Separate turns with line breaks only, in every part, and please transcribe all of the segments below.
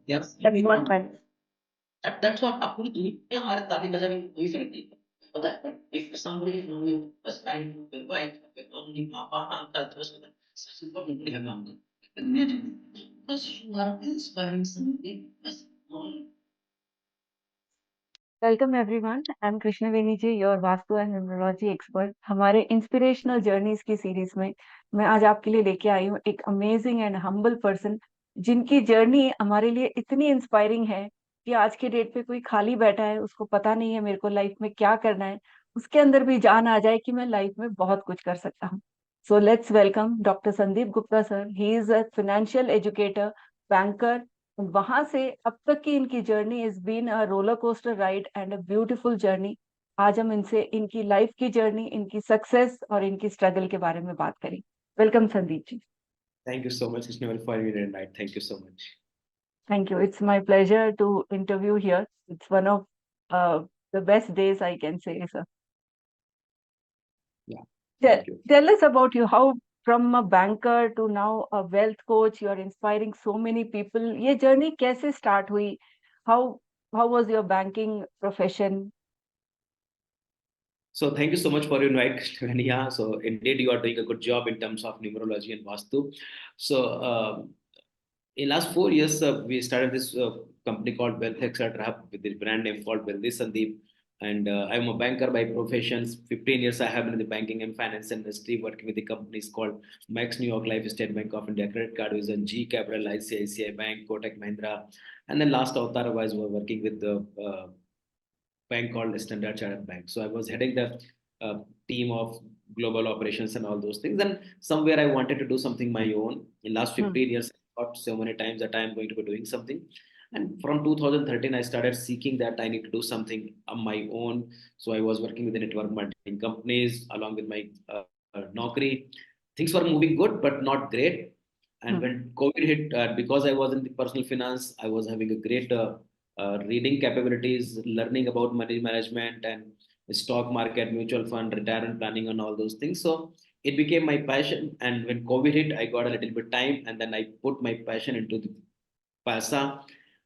Yes.
That's what fun.
That's what absolutely हमारे दादी बजाने वही करती है पता है if somebody know you was trying to invite only papa uncle those super नहीं है काम because you are inspiring somebody
Welcome everyone. I'm Krishna Veni ji, your vastu and numerology expert. हमारे इंस्पिरेशनल जर्नीज की सीरीज में मैं आज आपके लिए लेके आई हूँ एक अमेजिंग एंड हम्बल पर्सन जिनकी जर्नी हमारे लिए इतनी इंस्पायरिंग है कि आज के डेट पे कोई खाली बैठा है, उसको पता नहीं है मेरे को लाइफ में क्या करना है, उसके अंदर भी जान आ जाए कि मैं लाइफ में बहुत कुछ कर सकता हूँ. So let's welcome doctor Sandeep Gupta sir. He is a financial educator, banker. वहां से अब तक की इनकी journey is been a roller coaster ride and a beautiful journey. आज हम इनसे इनकी लाइफ की जर्नी, इनकी सक्सेस और इनकी स्ट्रगल के बारे में बात करें. Welcome Sandeep ji.
Thank you so much, Krishnavel, for your invite. Thank you so much.
Thank you. It's my pleasure to interview here. It's one of the best days I can say sir.
Yeah, thank you.
Tell us about you. How from a banker to now a wealth coach, you are inspiring so many people. ये journey कैसे start हुई? How how was your banking profession?
So thank you so much for your invite, Krishnavel. Yeah, so indeed you are doing a good job in terms of numerology and Vastu. So in last 4 years, we started this company called Wealth Etc. Hub with the brand name called Wealthy Sandeep. And I'm a banker by professions. 15 years I have been in the banking and finance industry, working with the companies called Max New York Life, State Bank of India, Credit Card Vision, G Capital, ICICI Bank, Kotak Mahindra. And then last avatar was working with the bank called Standard Chartered Bank. So I was heading the uh, team of global operations and all those things. And somewhere I wanted to do something my own. In last
Hmm.
15 years, I thought so many times that I am going to be doing something. And from 2013, I started seeking that I need to do something on my own. So I was working with the network marketing companies along with my Naukri. Things were moving good, but not great. And
Hmm.
when COVID hit, because I was in the personal finance, I was having a great reading capabilities, learning about money management and stock market, mutual fund, retirement planning, and all those things. So it became my passion. And when COVID hit, I got a little bit time, and then I put my passion into the PASA,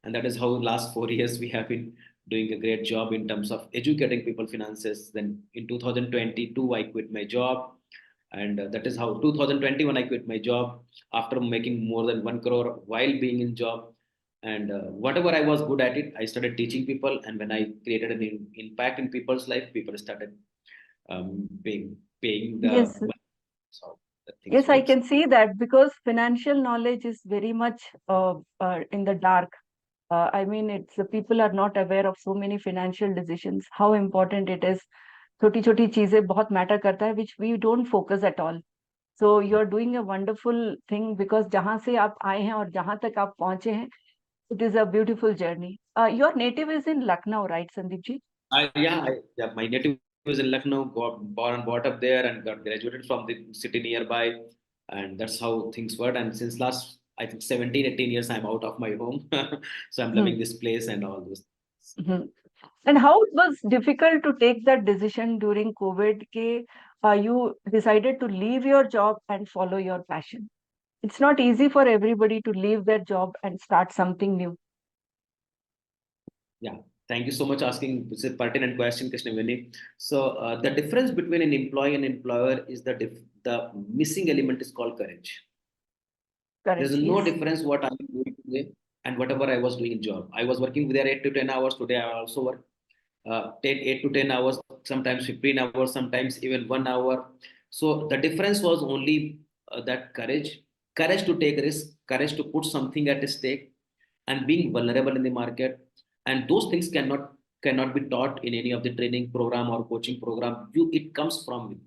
and that is how last 4 years we have been doing a great job in terms of educating people finances. Then in 2022, I quit my job, and that is how 2021 I quit my job after making more than 1 crore while being in job. And whatever I was good at it, I started teaching people, and when I created an impact in people's life, people started paying the
Yes,
money. So the things
yes, I
works.
can see that because financial knowledge is very much in the dark. I mean, it's the people are not aware of so many financial decisions. How important it is. छोटी छोटी चीजें बहुत matter करता है, which we don't focus at all. So you're doing a wonderful thing because जहाँ से आप आए हैं और जहाँ तक आप पहुंचे हैं, it is a beautiful journey. Your native is in Lucknow, right, Sandeep ji?
Yeah, my native was in Lucknow, got born and brought up there, and got graduated from the city nearby, and that's how things work. And since last, I think 17, 18 years, I'm out of my home, so I'm
Hmm.
loving this place and all those.
Hmm. And how it was difficult to take that decision during COVID? Ke, you decided to leave your job and follow your passion. It's not easy for everybody to leave their job and start something new.
Yeah, thank you so much asking. It's a pertinent question, Krishnaveni. So the difference between an employee and employer is the missing element is called courage. There's
Courage,
no
yes.
difference what I'm doing today and whatever I was doing in job. I was working there 8 to 10 hours. Today I also work 8 to 10 hours, sometimes 15 hours, sometimes even 1 hour. So the difference was only that courage to take risk, courage to put something at stake, and being vulnerable in the market. And those things cannot be taught in any of the training program or coaching program. It comes from within.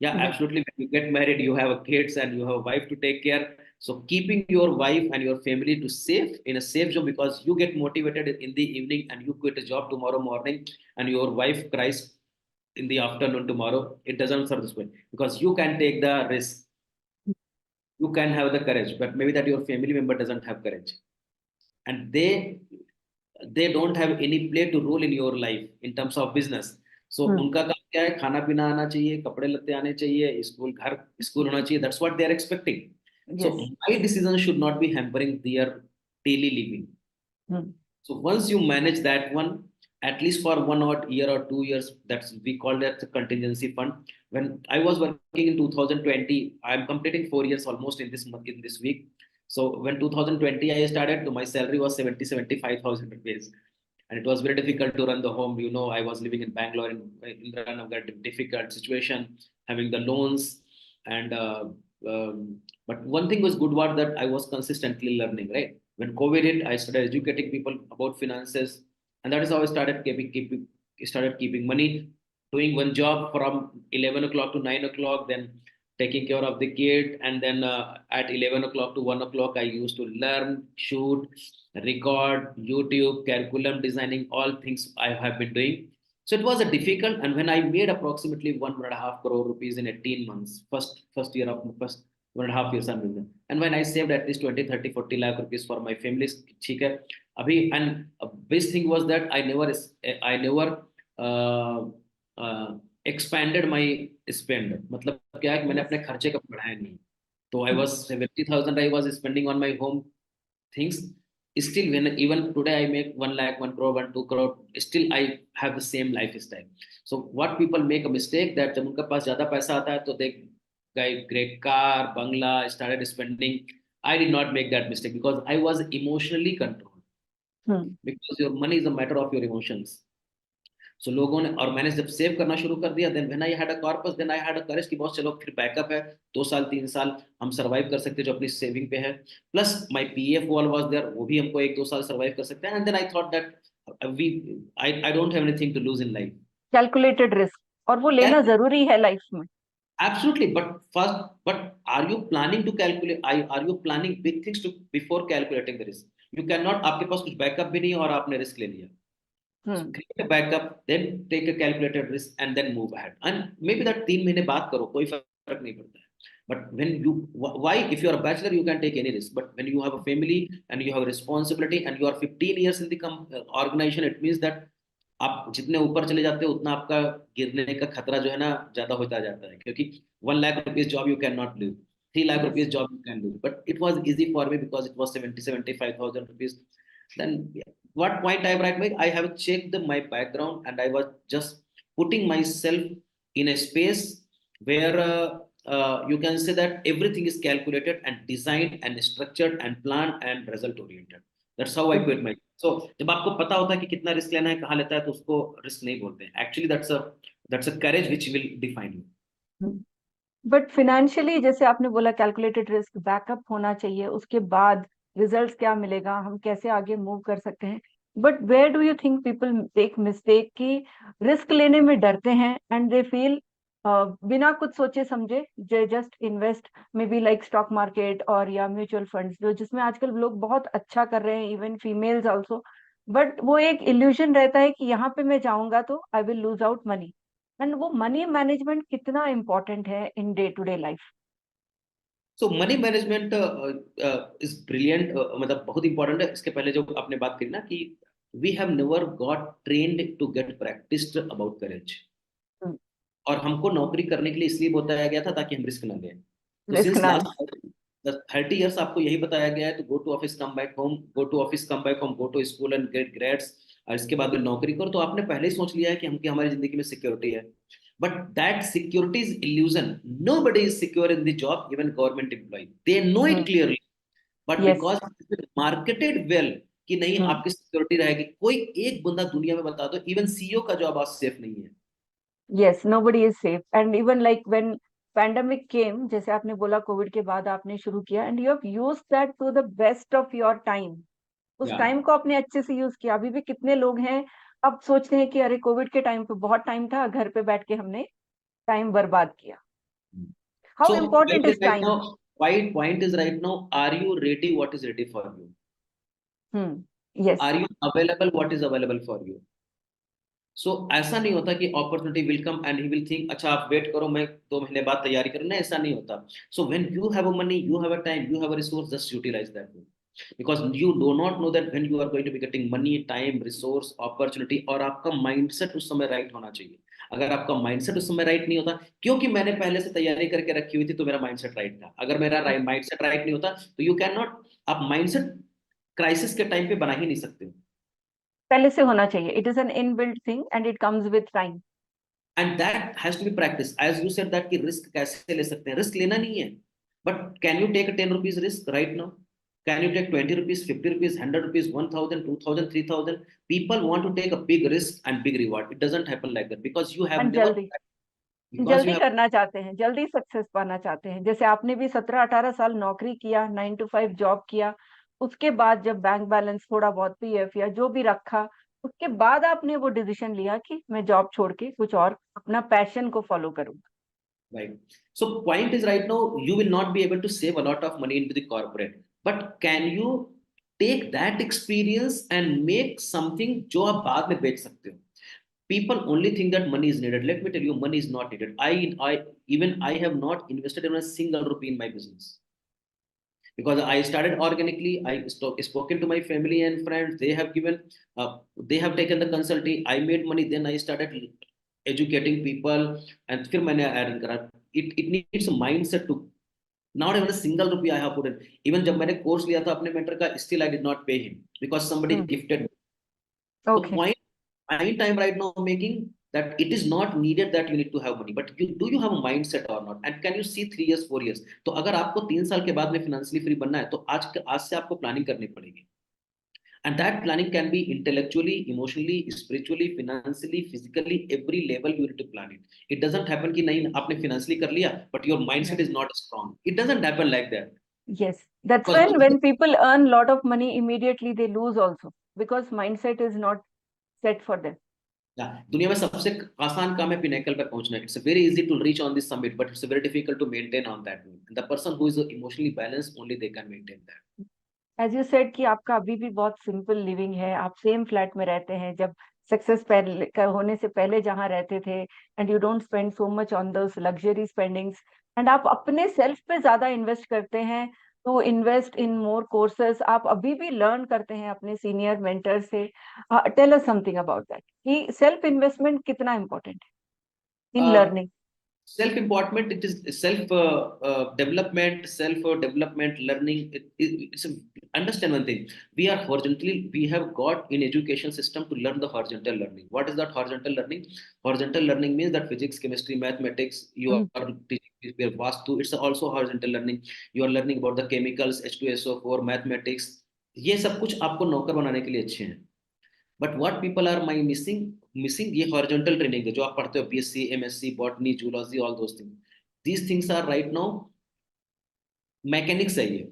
Yeah,
Mhm.
absolutely. When you get married, you have a kids and you have a wife to take care. So keeping your wife and your family to safe in a safe zone, because you get motivated in the evening and you quit a job tomorrow morning and your wife cries in the afternoon tomorrow. It doesn't serve this way because you can take the risk. You can have the courage, but maybe that your family member doesn't have courage, and they don't have any play to role in your life in terms of business. So
Hmm.
उनका काम क्या है? खाना पीना आना चाहिए, कपड़े लत्ते आने चाहिए, स्कूल घर स्कूल होना चाहिए. That's what they are expecting. So
Yes.
my decision should not be hampering their daily living.
Hmm.
So once you manage that one, at least for 1 odd year or 2 years, that's we call that the contingency fund. When I was working in 2020, I'm completing 4 years almost in this week. So when 2020 I started, my salary was 75,000 rupees, and it was very difficult to run the home. I was living in Bangalore in a difficult situation, having the loans, and but one thing was good was that I was consistently learning. Right, when COVID hit, I started educating people about finances, and that is how I started keeping money, doing one job from 11 o'clock to 9 o'clock, then taking care of the kid, and then at 11 o'clock to 1 o'clock, I used to learn, shoot, record, YouTube, curriculum designing, all things I have been doing. So it was a difficult, and when I made approximately 1.5 crore rupees in 18 months, first year of first 1.5 years I'm doing that. And when I saved at least 20, 30, 40 lakh rupees for my family, ठीक है, अभी, and a best thing was that I never uh, uh, expanded my spend. मतलब क्या है कि मैंने
Yes.
अपने खर्चे कभी बढ़ाया नहीं. तो I was 70,000 I was spending on my home things. Still, when even today I make 1 lakh, 1 crore, 2 crore, still I have the same lifestyle. So what people make a mistake that जब उनके पास ज्यादा पैसा आता है तो they buy great car, bangla, started spending. I did not make that mistake because I was emotionally controlled.
Hmm.
Because your money is a matter of your emotions. सो लोगों ने, और मैंने जब सेव करना शुरू कर दिया, then when I had a corpus, then I had a courage कि बहुत, चलो फिर बैकअप है, 2 साल 3 साल हम सर्वाइव कर सकते हैं जो अपनी सेविंग पे है, plus my PF wall was there, वो भी हमको 1-2 साल सर्वाइव कर सकते हैं. And then I thought that we I don't have anything to lose in life.
Calculated risk, और वो लेना जरूरी है लाइफ में.
Absolutely, but are you planning to calculate? Are you planning big things to before calculating the risk? You cannot. आपके पास कुछ backup भी नहीं है और आपने रिस्क ले लिया. So
hmm.
create a backup, then take a calculated risk, and then move ahead. And maybe that 3 महीने बात करो, कोई फर्क नहीं पड़ता है. But when you, why, if you are a bachelor, you can take any risk. But when you have a family and you have a responsibility and you are 15 years in the organization, it means that आप जितने ऊपर चले जाते हो उतना आपका गिरने का खतरा जो है ना ज्यादा होता जाता है, क्योंकि 1 lakh rupees job you can not live, 3 lakh
Yes.
Rupees job you can live, but it was easy for me because it was 75,000 rupees. Then what point I have made, I have checked my background and I was just putting myself in a space where you can say that everything is calculated and designed and structured and planned and result oriented. That's how I quit my. So जब आपको पता होता है कि कितना risk लेना है, कहाँ लेता है, तो उसको रिस्क नहीं बोलते हैं. Actually that's a courage which will define you.
But financially, जैसे आपने बोला, कैलकुलेटेड रिस्क, बैकअप होना चाहिए, उसके बाद रिजल्ट्स क्या मिलेगा, हम कैसे आगे मूव कर सकते हैं. But where do you think people take mistake कि रिस्क लेने में डरते हैं एंड दे फील बिना कुछ सोचे समझे जे just invest, maybe like stock market और या म्यूचुअल फंड्स, जो जिसमें आजकल लोग बहुत अच्छा कर रहे हैं, इवन फीमेल्स आल्सो. बट वो एक इल्यूजन रहता है कि यहाँ पे मैं जाऊंगा तो I will lose out money. And वो मनी मैनेजमेंट कितना इम्पोर्टेंट है in day to day life.
So money management is brilliant, मतलब बहुत इंपॉर्टेंट है. इसके पहले जो आपने बात करी ना कि we have never got trained to get practised about courage, और हमको नौकरी करने के लिए इसलिए बताया गया था ताकि हम रिस्क ना लें. तो
रिस्क
सिंस
ना.
लास्ट 30 years आपको यही बताया गया है, तो go to office come back home, go to office come back home, go to school and get grades, और इसके बाद में नौकरी करो. तो आपने पहले ही सोच लिया है कि हमकी हमारी जिंदगी में सिक्योरिटी है. But that security is illusion. Nobody is secure in the job, even government employ, they know it clearly. But
yes.
Because marketed well कि नहीं आपकी सिक्योरिटी रहेगी, कोई एक बंदा दुनिया में बता दो, इवन सीईओ का जॉब आज सेफ नहीं है.
Yes, nobody is safe. And even like when pandemic came, जैसे आपने बोला कोविड के बाद आपने शुरू किया and you have used that to the best of your time. उस
या
टाइम को आपने अच्छे से यूज किया. अभी भी कितने लोग हैं अब सोचते हैं कि अरे कोविड के टाइम पे बहुत टाइम था, घर पे बैठ के हमने टाइम बर्बाद किया. How
So
important
point is
is
right
time.
now, point is right now, are you ready? What is ready for you?
Yes.
Are you available? What is available for you? सो ऐसा नहीं होता कि opportunity will come and he will think अच्छा आप wait करो, मैं 2 महीने बाद तैयारी करूँ. नहीं, ऐसा नहीं होता. So when you have a money, you have a time, you have a resource, just utilise that, because you do not know that when you are going to be getting money, time, resource, opportunity. और आपका mindset उस समय right होना चाहिए. अगर आपका mindset उस समय राइट नहीं होता, क्योंकि मैंने पहले से तैयारी करके रखी हुई थी तो मेरा माइंडसेट राइट था. अगर मेरा माइंडसेट राइट नहीं होता तो यू कैन नॉट. आप माइंडसेट क्राइसिस के टाइम पे बना ही नहीं सकते हो।
पहले से होना चाहिए, it is an inbuilt thing and it comes with time.
And that has to be practice as you said that कि रिस्क कैसे ले सकते हैं, रिस्क लेना नहीं है, but can you take 10 rupees risk right now, can you take 20 rupees, 50 rupees, 100 rupees, 1000, 2000, 3000? People want to take a big risk and big reward. It doesn't happen like that because you have
and
never,
जल्दी,
because you
जल्दी
have,
करना चाहते हैं, जल्दी success पाना चाहते हैं। जैसे आपने भी 17-18 साल नौकरी किया, 9 to 5 जॉब किया, उसके बाद जब बैंक बैलेंस थोड़ा बहुत पीएफ या जो भी रखा, उसके बाद आपने वो डिसीजन लिया कि मैं जॉब छोड़ के कुछ और अपना पैशन को फॉलो करूंगा।
right? So point is right now you will not be able to save a lot of money into the corporate, but can you take that experience and make something जो आप बाद में बेच सकते हो? People only think that money is needed. Let me tell you, money is not needed. I have not invested in a single rupee in my business because I started organically. I spoken to my family and friends. They have taken the consulting. I made money. Then I started educating people, and फिर मैंने earn करा. It needs a mindset to. Not even a single rupee I have put in. Even जब मैंने course लिया था अपने mentor का, still I did not pay him because somebody gifted. The
okay,
point I'm right now making that it is not needed that you need to have money, but you have a mindset or not, and can you see 3 years, 4 years? तो अगर आपको 3 साल के बाद में financially free बनना है तो आज से आपको planning करनी पड़ेगी, and that planning can be intellectually, emotionally, spiritually, financially, physically, every level you need to plan it. It doesn't happen कि नहीं आपने financially कर लिया but your mindset is not strong. It doesn't happen like that
yes, that's
because
when people earn lot of money immediately they lose also because mindset is not set for them.
दुनिया में सबसे आसान काम है pinnacle पे पहुंचना. It's very easy to reach on this summit but it's very difficult to maintain on that. The person who is emotionally balanced only they can maintain that.
As you said कि आपका अभी भी बहुत simple living है, आप same flat में रहते हैं जब सक्सेस पहले होने से पहले जहाँ रहते थे, and you don't spend so much on those luxury spendings, and आप अपने सेल्फ पे ज्यादा इन्वेस्ट करते हैं, तो इन्वेस्ट इन मोर कोर्सेज आप अभी भी लर्न करते हैं अपने सीनियर मेंटर से। Tell us something about that कि सेल्फ इन्वेस्टमेंट कितना इम्पोर्टेंट है in learning.
Self important, it is self development, learning. It's understand one thing, we have got in education system to learn the horizontal learning. What is that horizontal learning? Horizontal learning means that physics, chemistry, mathematics you are teaching vastu, it's also horizontal learning. You are learning about the chemicals, H2SO4, mathematics. ये सब कुछ आपको नौकर बनाने के लिए अच्छे हैं, but what people are my missing ये हॉरिजॉन्टल ट्रेनिंग है जो आप पढ़ते हो, BSc, MSc, botany, zoology, all those thing. These things are right now mechanics है ये,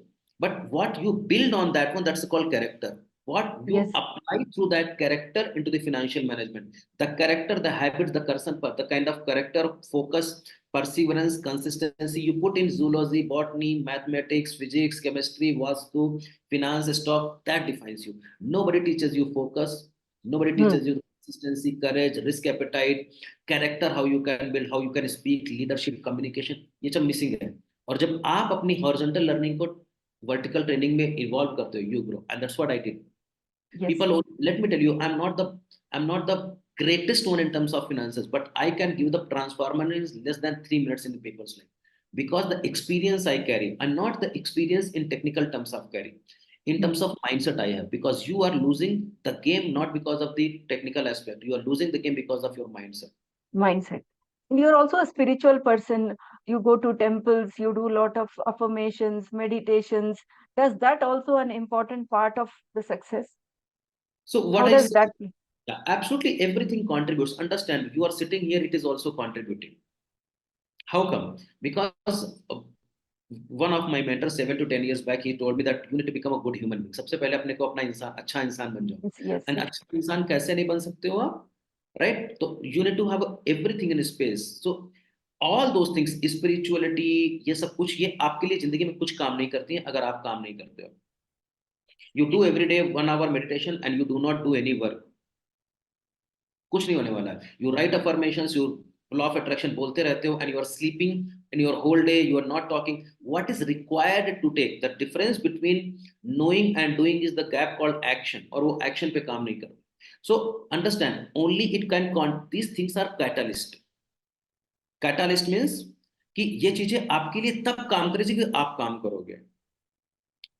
but what you build on that one, that's called character. What you
yes,
apply through that character into the financial management, the character, the habits, the kind of character, focus, perseverance, consistency you put in zoology, botany, mathematics, physics, chemistry, vastu, finance, stock, that defines you. Nobody teaches you focus, nobody teaches you consistency, courage, risk appetite, character, how you can build, how you can speak, leadership, communication, ये सब missing है. और जब आप अपनी horizontal learning को vertical training में involve करते हो, you grow, and that's what I did.
Yes,
People, let me tell you, I'm not the greatest one in terms of finances, but I can give the transformer in less than 3 minutes in the people's life because the experience I carry and not the experience in technical terms of carry, in terms of mindset I have, because you are losing the game not because of the technical aspect, you are losing the game because of your mindset.
mindset. And you're also a spiritual person. You go to temples, you do a lot of affirmations, meditations. Does that also an important part of the success?
So what
How
I
does
say,
that?
yeah, absolutely everything contributes. Understand, you are sitting here, it is also contributing. How come? Because one of my mentors 7 to 10 years back, he told me that you need to become a good human being. सबसे पहले अपने को अपना इंसान, अच्छा इंसान बन जाओ.
Yes, yes,
And
yes.
अच्छा इंसान कैसे नहीं बन सकते हो आप, right? तो you need to have everything in space. So all those things, spirituality, ये सब कुछ, ये आपके लिए जिंदगी में कुछ काम नहीं करती है अगर आप काम नहीं करते हो. You do every day 1 hour meditation and you do not do any work, कुछ नहीं होने वाला है. You write affirmations, you law of attraction बोलते रहते हो, and you are sleeping in your whole day, you are not talking. What is required to take the difference between knowing and doing is the gap called action, और वो action पे काम नहीं कर. So understand, only it can these things are catalyst. Catalyst means कि ये चीजें आपके लिए तब काम करेगी कि आप काम करोगे.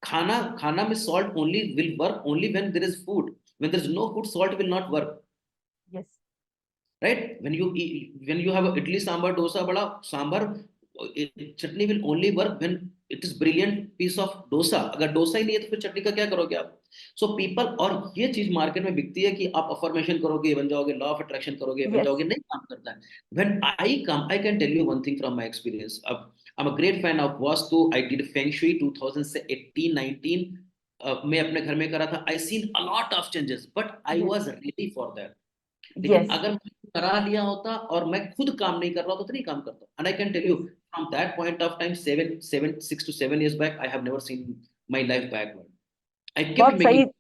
खाना खाना में salt only will work only when there is food. When there is no food, salt will not work.
Yes.
Right? When you eat, when you have a idli sambar dosa bada sambar, chutney will only work when it is brilliant piece of dosa. अगर डोसा ही नहीं है तो फिर चटनी का क्या करोगे आप? So people, और ये चीज मार्केट में बिकती है कि आप अफर्मेशन करोगे ये बन जाओगे, लॉ ऑफ अट्रैक्शन करोगे ये बन
Yes.
जाओगे, नहीं काम करता है. When I come, I can tell you one thing from my experience. I'm a great fan of Vastu. I did Feng Shui 2018-19. मैं अपने घर में करा था. I seen a lot of changes, but I
Yes.
was ready for that. लेकिन
Yes.
अगर मैं करा लिया होता और मैं खुद काम नहीं कर रहा होता तो नहीं काम करता. And I can tell you
Yes.
from that point of time, 6 to 7 years back, I have never seen my life backward. I kept
बहुत सही,
making.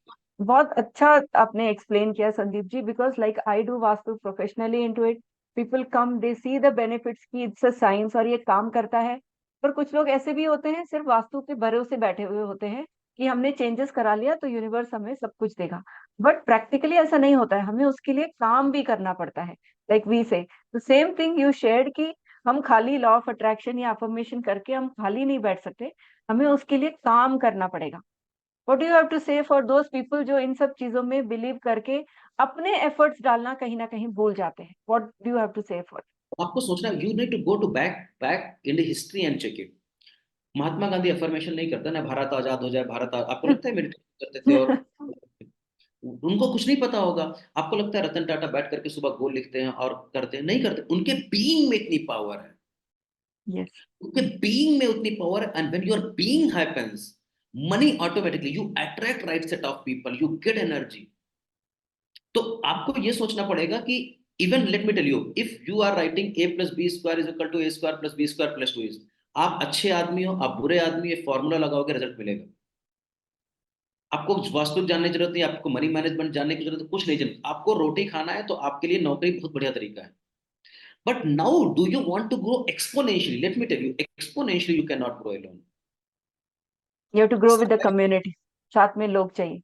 बहुत अच्छा आपने एक्सप्लेन किया Sandeep ji, because like I do vastu professionally into it. People come, they see the benefits की it's a science और ये काम करता है. पर कुछ लोग ऐसे भी होते हैं सिर्फ वास्तु के भरोसे बैठे हुए होते हैं कि हमने चेंजेस करा लिया तो यूनिवर्स हमें सब कुछ देगा. बट प्रैक्टिकली ऐसा नहीं होता है, हमें उसके लिए काम भी करना पड़ता है. लाइक वी से the same thing you shared कि हम खाली लॉ ऑफ अट्रैक्शन या अफर्मेशन करके हम खाली नहीं बैठ सकते, हमें उसके लिए काम करना पड़ेगा. What do you have to say for those people जो इन सब चीजों में बिलीव करके अपने एफर्ट्स डालना कहीं ना कहीं भूल जाते हैं? What do you have to say for?
आपको सोचना, you need to go to back in the history and check it. Mahatma Gandhi affirmation नहीं करता ना, भारत आजाद हो जाए, आपको लगता है मेडिटेशन करते थे? और उनको कुछ नहीं पता होगा. आपको लगता है रतन टाटा बैठ करके सुबह गोल लिखते हैं और करते हैं? नहीं करते. उनके बीइंग में इतनी पावर है.
Yes.
उनके बीइंग में उतनी पावर है. And when your being happens, money automatically, you attract right set of people, you get energy. तो आपको ये सोचना पड़ेगा कि even let me tell you, if you are writing a plus b square is equal to a square plus b square plus 2 is, आप अच्छे आदमी हो, आप बुरे आदमी, ये फॉर्मूला लगाओगे, रिजल्ट मिलेगा. आपको वास्तु जानने की जरूरत नहीं, आपको मनी मैनेजमेंट जानने की जरूरत, कुछ नहीं जानना. आपको रोटी खाना है तो आपके लिए नौकरी बहुत बढ़िया तरीका है. But now do you want to grow exponentially? Let me tell you, exponentially you can not grow alone.
You have to grow with the community. साथ में लोग चाहिए.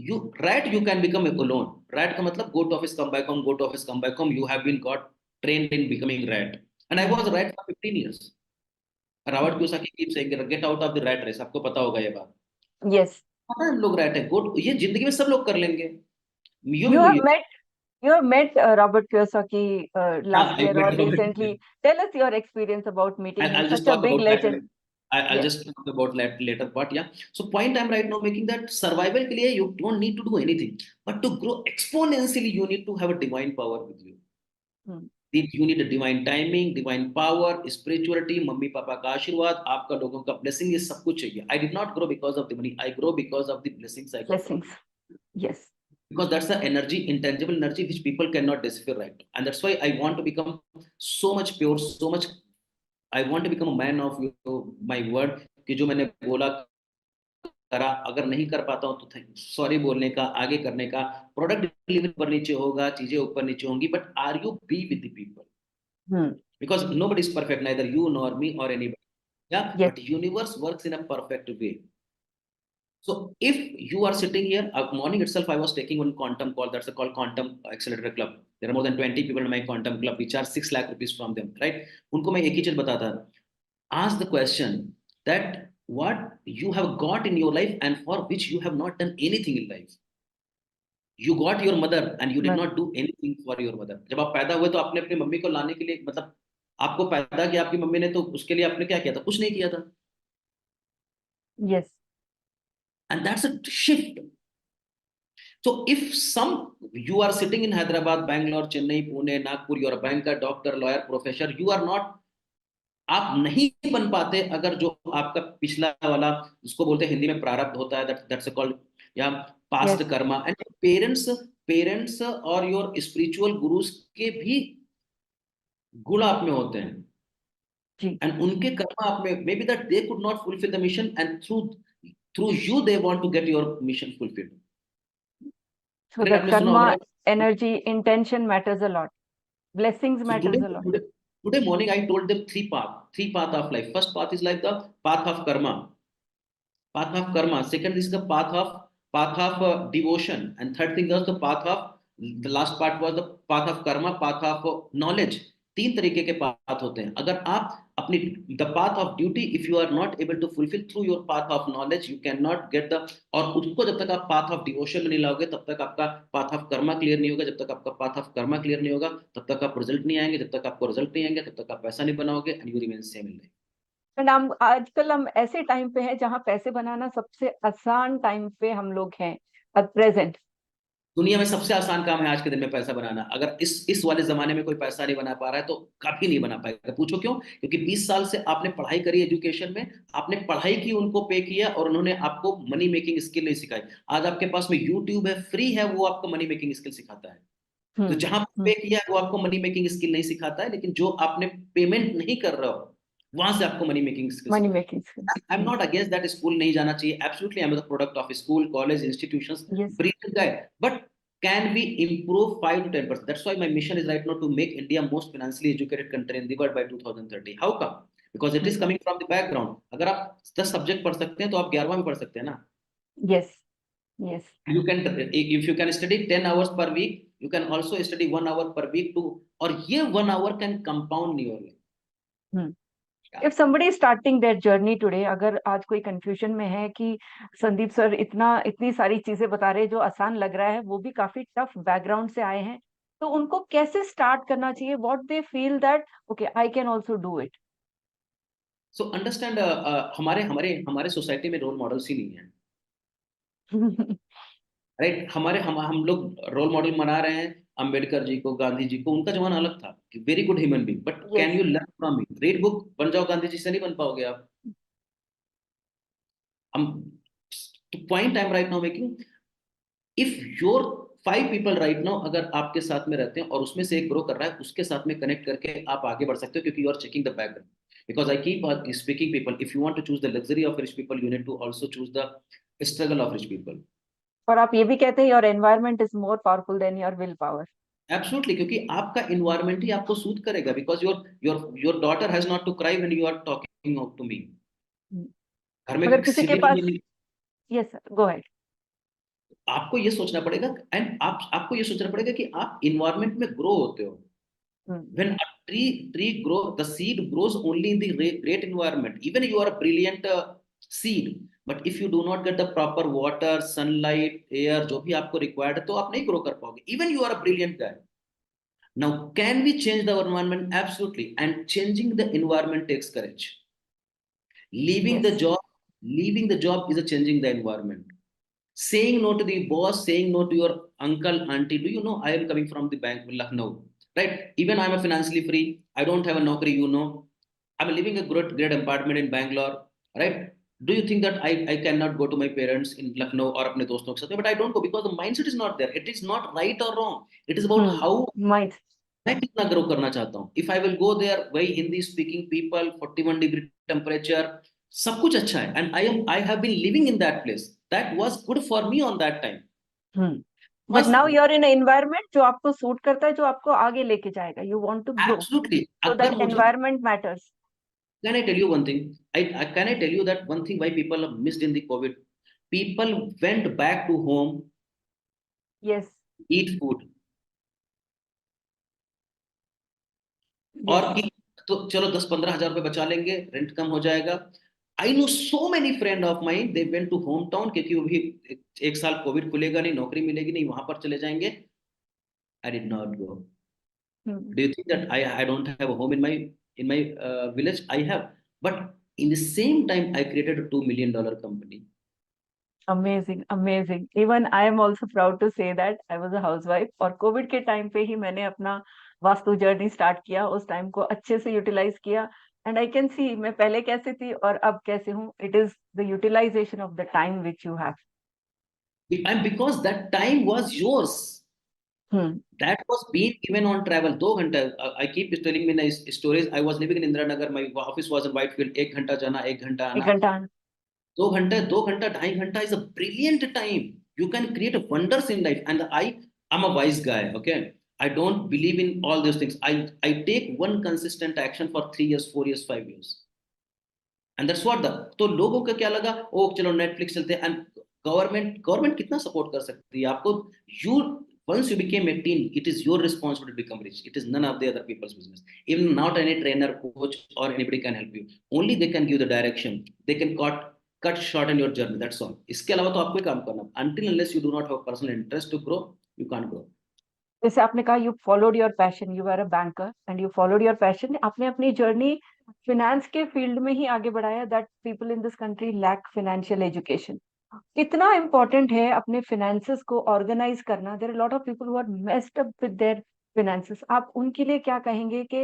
You can become alone. Rat का मतलब go to office come back home, go to office come back home. You have been got trained in becoming rat. And I was a rat for 15 years. Robert Kiyosaki keeps saying get out of the rat race. आपको पता होगा ये बात.
Yes.
पता है हम लोग rat है. ये जिंदगी में सब लोग कर लेंगे.
You have met you have met Robert Kiyosaki last
I
year
met
or
Robert.
recently. Tell us your experience about meeting him.
I'll just
Such a
talk
big
about that.
legend.
I'll
Yes.
just talk about that later. But yeah, so point I'm right now making that survival के लिए you don't need to do anything, but to grow exponentially you need to have a divine power with you. You need a divine timing, divine power, spirituality, mummy papa का आशीर्वाद, आपका लोगों का blessing, ये सब कुछ चाहिए. I did not grow because of the money. I grow because of the blessings I got.
Blessings. Yes.
Because that's the energy, intangible energy, which people cannot decipher right now. And that's why I want to become so much pure, so much. I want to become a man of my word. कि जो मैंने बोला करा, अगर नहीं कर पाता हूं तो सॉरी बोलने का, आगे करने का. प्रोडक्ट डिलीवरी ऊपर नीचे होगा, चीजें ऊपर नीचे होंगी, but are you be with the people? Because nobody is perfect, neither you nor me or anybody. Yeah,
Yes.
but universe works in a perfect way. So if you are sitting here, morning itself I was taking one quantum call. That's called Quantum Accelerator Club. There are more than 20 people in my quantum club. We charge 6 lakh rupees from them, right? उनको मैं एक ही चीज बताता. Ask the question that what you have got in your life and for which you have not done anything in life. You got your mother and you did not do anything for your mother. जब आप पैदा हुए तो आपने अपनी mummy को लाने के लिए, मतलब आपको पैदा किया आपकी मम्मी ने, तो उसके लिए आपने क्या किया था? कुछ नहीं किया था.
Yes.
And that's a shift. So if you are sitting in Hyderabad, Bangalore, Chennai, Pune, Nagpur, you are a banker, doctor, lawyer, professor, you are not, आप नहीं बन पाते अगर जो आपका पिछला वाला, जिसको बोलते हैं हिंदी में प्रारब्ध होता है, that's called या past karma. And parents और your spiritual gurus के भी गुण आप में होते हैं. And उनके कर्मा आप में, maybe that they could not fulfill the mission and through you they want to get your mission fulfilled.
So the karma, energy, intention matters a lot. Blessings matters a lot.
Today morning I told them three path of life. First path is like the path of karma. Second is the path of devotion, and third thing was the last part was the path of karma, path of knowledge. 3 तरीके के path होते हैं. अगर आप अपनी the path of duty, if you are not able to fulfill through your path of knowledge, you cannot get the, और उसको जब तक आप path of devotion में नहीं लाओगे तब तक आपका path of karma clear नहीं होगा, जब तक आपका path of karma clear नहीं होगा तब तक आप result नहीं आएंगे, जब तक आपको result नहीं आएंगे तब तक आप पैसा नहीं बनाओगे, and you remain same in life.
And हम आजकल हम ऐसे टाइम पे हैं जहाँ पैसे बनाना सबसे आसान टाइम पे हम लोग हैं एट प्रेजेंट।
दुनिया में सबसे आसान काम है आज के दिन में पैसा बनाना। अगर इस वाले जमाने में कोई पैसा नहीं बना पा रहा है तो कभी नहीं बना पाएगा। पूछो क्यों? क्योंकि 20 साल से आपने पढ़ाई करी एजुकेशन में, आपने पढ़ाई की, उनको पे किया और उन्होंने आपको मनी मेकिंग स्किल नहीं सिखाई। आज आपके पास में यूट्यूब है, फ्री है, वो आपको मनी मेकिंग स्किल सिखाता है। तो जहां पे किया है वो आपको मनी मेकिंग स्किल नहीं सिखाता है, लेकिन जो आपने पेमेंट नहीं कर रहे हो वहां से आपको मनी मेकिंग स्किल
मनी
सिखाता है।
Making skill.
I am not against that school नहीं जाना चाहिए, absolutely I am the product of school, college, institutions,
yes
brilliant guy, but can we improve 5 to 10%? That's why my mission is right now to make India most financially educated country in the world by 2030. How come? Because it is coming from the background. अगर आप 10 subject पढ़ सकते हैं तो आप 11वां में पढ़ सकते हैं ना।
Yes yes
You can, if you can study 10 hours per week, you can also study 1 hour per week too, और ये 1 hour can compound your life.
If somebody starting that journey today, अगर आज कोई कंफ्यूजन में है कि Sandeep sir इतनी सारी चीजें बता रहे हैं जो आसान लग रहा है, वो भी काफी टफ बैकग्राउंड से आए हैं, तो उनको कैसे स्टार्ट करना चाहिए? What they feel that okay I can also do it?
So understand, हमारे हमारे हमारे सोसाइटी में रोल मॉडल्स ही नहीं है, राइट? हम लोग रोल मॉडल बना रहे हैं अंबेडकर जी को, गांधी जी को। उनका जमाना अलग था, very good human being, but can you learn from me? Read book, बन जाओ गांधी जी से नहीं बन पाओगे आप। हम point I am right now making, if your 5 people right now अगर आपके साथ में रहते हैं और उसमें से एक ग्रो कर रहा है, उसके साथ में कनेक्ट करके आप आगे बढ़ सकते हो, क्योंकि you are checking the background. Because I keep speaking people, if you want to choose the luxury of rich people, you need to also choose the struggle of rich people.
और आप ये भी कहते हैं your environment is more powerful than your will power.
Absolutely, क्योंकि आपका environment ही आपको सूट करेगा। Because your daughter has not to cry when you are talking to मी। घर में
अगर किसी के
सिबलिंग
पास, यस सर गो अहेड।
आपको ये सोचना पड़ेगा, एंड आपको ये सोचना पड़ेगा कि आप इन्वायरमेंट में ग्रो होते हो। When a tree grow, the seed grows only in the great environment. Even you are a brilliant seed, but if you do not get the proper water, sunlight, air, जो भी आपको required है, तो आप नहीं grow कर पाओगे। Even you are a brilliant guy. Now, can we change the environment? Absolutely. And changing the environment takes courage. Leaving the job is a changing the environment. Saying no to the boss, saying no to your uncle, auntie. Do you know I am coming from the bank in Lucknow, right? Even I'm a financially free. I don't have a naukri, you know. I'm living a great apartment in Bangalore, right? Do you think that I cannot go to my parents in Lucknow or अपने दोस्तों के साथ? But I don't go because the mindset is not there. It is not right or wrong. It is about how
mind.
मैं कितना grow करना चाहता हूँ। If I will go there, वही Hindi speaking people, 41 degree temperature, सब कुछ अच्छा है, and I have been living in that place. That was good for me on that time.
But now you are in environment जो आपको suit करता है, जो आपको आगे लेके जाएगा। You want to grow,
Absolutely.
So
अगर
दैट
मुझे,
environment matters.
can I tell you one thing? Can I tell you that one thing why people are missed in the COVID? People went back to home,
yes
eat food, और कि तो चलो 10-15 हजार रुपए बचा लेंगे, rent कम हो जाएगा। I know so many friend of mine, they went to home town, क्योंकि वो भी एक साल कोविड खुलेगा नहीं, नौकरी मिलेगी नहीं, वहां पर चले जाएंगे। I did not go. Do you think that I don't have a home in my village? I have, but in the same time I created a $2 million company.
Amazing amazing. Even I am also proud to say that I was a housewife, और Covid के time पे ही मैंने अपना vastu journey start किया। उस time को अच्छे से यूटिलाइज किया, एंड आई कैन सी मैं पहले कैसे थी और अब कैसे हूँ। It is the utilisation of the time which you have.
And because that time was yours, that was being given on travel। 2 घंटे, I keep telling me nice stories। I was living in Indira Nagar, my office was in Whitefield। 1 घंटा जाना, 1 घंटा
एक
आना।
घंटा
2 घंटे, 2.5 घंटा is a brilliant time। You can create wonders in life। And I'm a wise guy, okay? I don't believe in all those things। I take one consistent action for 3 years, 4 years, 5 years, and that's what the, तो लोगों का क्या लगा, ओ चलो Netflix चलते हैं। And government कितना support कर सकती है आपको? You Once you became 18, it is your responsibility to become rich. It is none of the other people's business. Even not any trainer, coach, or anybody can help you. Only they can give the direction. They can cut short in your journey. That's all. इसके अलावा तो आपको ही काम करना. Until unless you do not have personal interest to grow, you can't grow.
जैसे आपने कहा you followed your passion, you are a banker and you followed your passion, आपने अपनी जर्नी फिनेंस के फील्ड में ही आगे बढ़ाया, that people in this country lack financial education. कितना इम्पोर्टेंट है अपने फिनेंसेस को ऑर्गेनाइज करना। There are lot of people who are messed up with their finances. आप उनके लिए क्या कहेंगे कि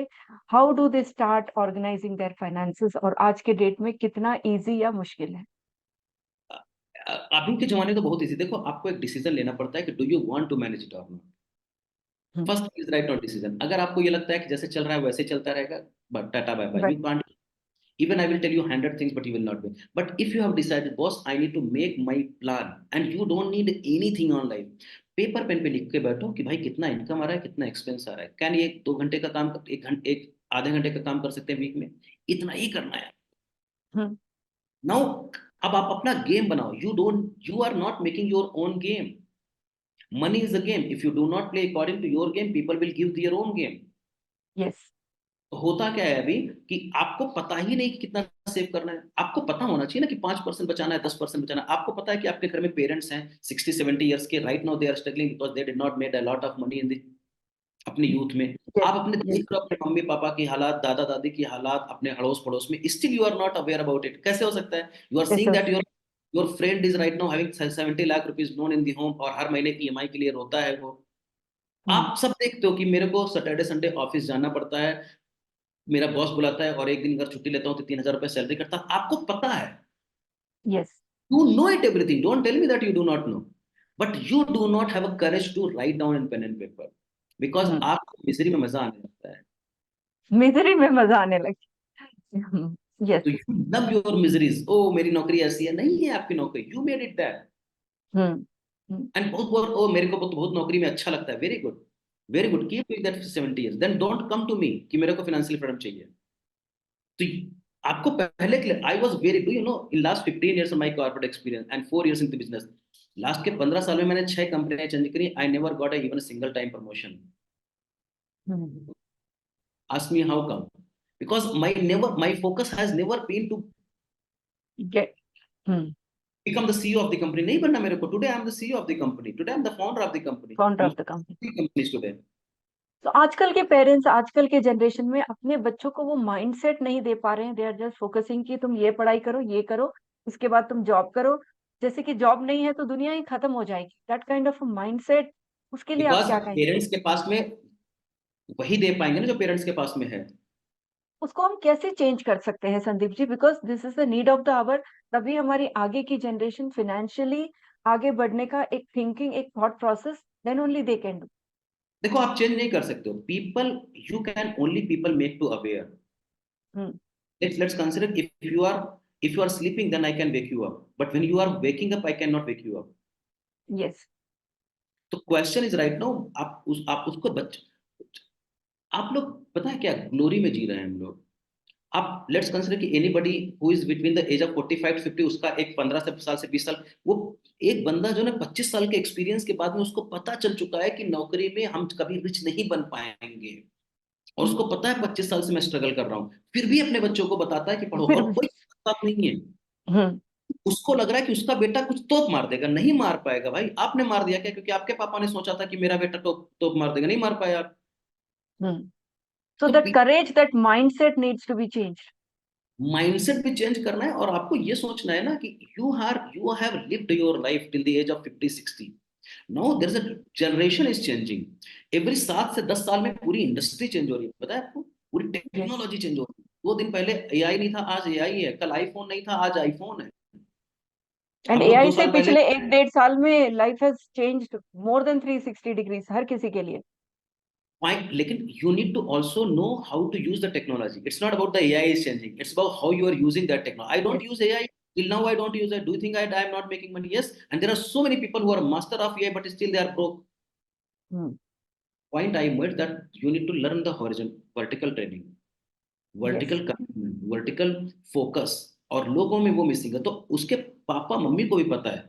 how do they start organising their finances, और आज के डेट में कितना इजी या मुश्किल है?
अभी के जमाने तो बहुत इजी. देखो, आपको एक डिसीजन लेना पड़ता है कि do you want to manage it और not.
Hmm,
first is right not decision. अगर आपको ये लगता है कि जैसे चल रहा है वैसे चलता रहेगा, but tata bye bye.
right.
You can't. Even I will tell you 100 things, but you will not do. But if you have decided, boss, I need to make my plan, and you don't need anything online. Paper pen पे लिख के बैठो कि भाई कितना income आ रहा है, कितना एक्सपेंस आ रहा है. कैन ये 2 घंटे का काम, एक आधे घंटे का काम कर सकते हैं वीक में. इतना ही करना है.
हम्म,
नाउ अब आप अपना गेम बनाओ. You are not making your own game. Money is a game. If you do not play according to your game, people will give their own game.
Yes,
तो होता क्या है अभी कि आपको पता ही नहीं कि कितना सेव करना है. आपको पता होना चाहिए ना कि 5% बचाना है, 10% बचाना है. आपको पता है कि आपके घर में पेरेंट्स हैं 60-70 ईयर्स के. Right now they are struggling because they did not made a lot of money in the अपने यूथ में.
यस,
आप अपने
यस,
देख रहे हो अपने मम्मी पापा की हालात, दादा दादी की हालात, अपने अड़ोस पड़ोस में. Still you are not aware about it. कैसे हो सकता है? यू आर
कैसे
सीइंग
हो
दैट
सकता
your friend is right now having 70 lakh rupees loan in the home, और हर महीने ईएमआई के लिए रोता है वो.
है?
आप सब देखते हो कि मेरे को सैटरडे संडे ऑफिस जाना पड़ता है, मेरा बॉस बुलाता है, और एक दिन अगर छुट्टी लेता हूँ तो 3,000 रुपए सैलरी करता. आपको पता है.
Yes,
You know it everything. Don't tell me that you do not know. But you do not have a courage to write down in pen and paper. Because
हम्म,
आपको मिजरी में मजा आने लगता है.
मिजरी में मजा आने लगी। यस।
तो you love your miseries. ओ मेरी नौकरी ऐसी है. नहीं है आपकी नौकरी. You made it that.
Hmm, hmm,
And बहुत बहुत ओ मेरे को बहुत नौकरी में अच्छा लगता है. Very good. Very good. Keep doing that for 70 years. Then don't come to me कि मेरे को financial freedom चाहिए. तो आपको पहले के लिए I was very, do you no, in last 15 years of my corporate experience and 4 years in the business. Last के 15 साल में मैंने 6 कंपनियां चेंज करी. I never got even single time promotion.
Hmm,
ask me how come. Because my focus has never been to
get, hmm,
become the CEO of the company. नहीं बनना मेरे को. Today I am the CEO of the company. Today I am the founder of the company.
Founder
I
of the company.
Am companies today.
तो आजकल के parents, आजकल के generation में अपने बच्चों को वो माइंडसेट नहीं दे पा रहे हैं। दे आर जस्ट फोकसिंग कि तुम ये पढ़ाई करो, ये करो, इसके बाद तुम जॉब करो। जैसे कि जॉब नहीं है तो दुनिया ही खत्म हो जाएगी, दैट काइंड ऑफ माइंडसेट। उसके लिए आप
बिकॉज
क्या कहेंगे?
पेरेंट्स के पास में वही दे पाएंगे ना जो पेरेंट्स के पास में है.
उसको हम कैसे चेंज कर सकते हैं Sandeep ji? Because this is the need of the hour. तभी हमारी आगे की जनरेशन फिनेंशियली आगे बढ़ने का एक थिंकिंग, एक thought process, then only they can do.
देखो, आप चेंज नहीं कर सकते हो people. You can only people make to aware.
Hmm,
Let's consider, if you are sleeping, then I can wake you up. But when you are waking up, I cannot wake you up.
Yes,
तो question is right now, आप उसको आप लोग पता है क्या glory में जी रहे हैं हम लोग. आप लेट्स कंसिडर कि anybody who is between the age of 45-50, उसका एक 15 साल से 20 साल, वो एक बंदा जो ना 25 साल के एक्सपीरियंस के बाद में उसको पता चल चुका है कि नौकरी में हम कभी रिच नहीं बन पाएंगे. और उसको पता है 25 साल से मैं स्ट्रगल कर रहा हूँ, फिर भी अपने बच्चों को बताता है कि पढ़ो,
फिर
और कोई बात नहीं है.
हम्म,
उसको लग रहा है कि उसका बेटा कुछ तोप मार देगा. नहीं मार पाएगा भाई. आपने मार दिया क्या क्योंकि आपके पापा ने सोचा था कि मेरा बेटा तोप तोप मार देगा? नहीं मार पाया आप.
हम्म। सो
तो
that courage, that mindset needs to be change.
Mindset भी चेंज करना है. और आपको ये सोचना है ना कि you have lived your life till the age of 50-60. No, there is a generation is changing. Every 7 से 10 साल में पूरी इंडस्ट्री चेंज हो रही है. पता है आपको? पूरी
यस,
टेक्नोलॉजी चेंज हो रही है. 2 दिन पहले एआई नहीं था, आज एआई है. कल आईफोन नहीं था, आज आईफोन है.
एंड
हम लोग
एआई
दो
से
साल पहले
पिछले 1-1.5 साल में life has changed more than 360 degrees हर किसी के लिए।
Fine, लेकिन you need to also know how to use the technology. It's not about the AI is changing. It's about how you are using that technology. I don't
yes,
use AI. Till now, I don't use it. Do you think I am not making money? Yes. And there are so many people who are master of AI, but still they are broke.
Hmm,
Point I made that you need to learn the vertical training,
yes,
vertical commitment, vertical focus. और लोगों में वो missing है. तो उसके papa mummy को भी पता है.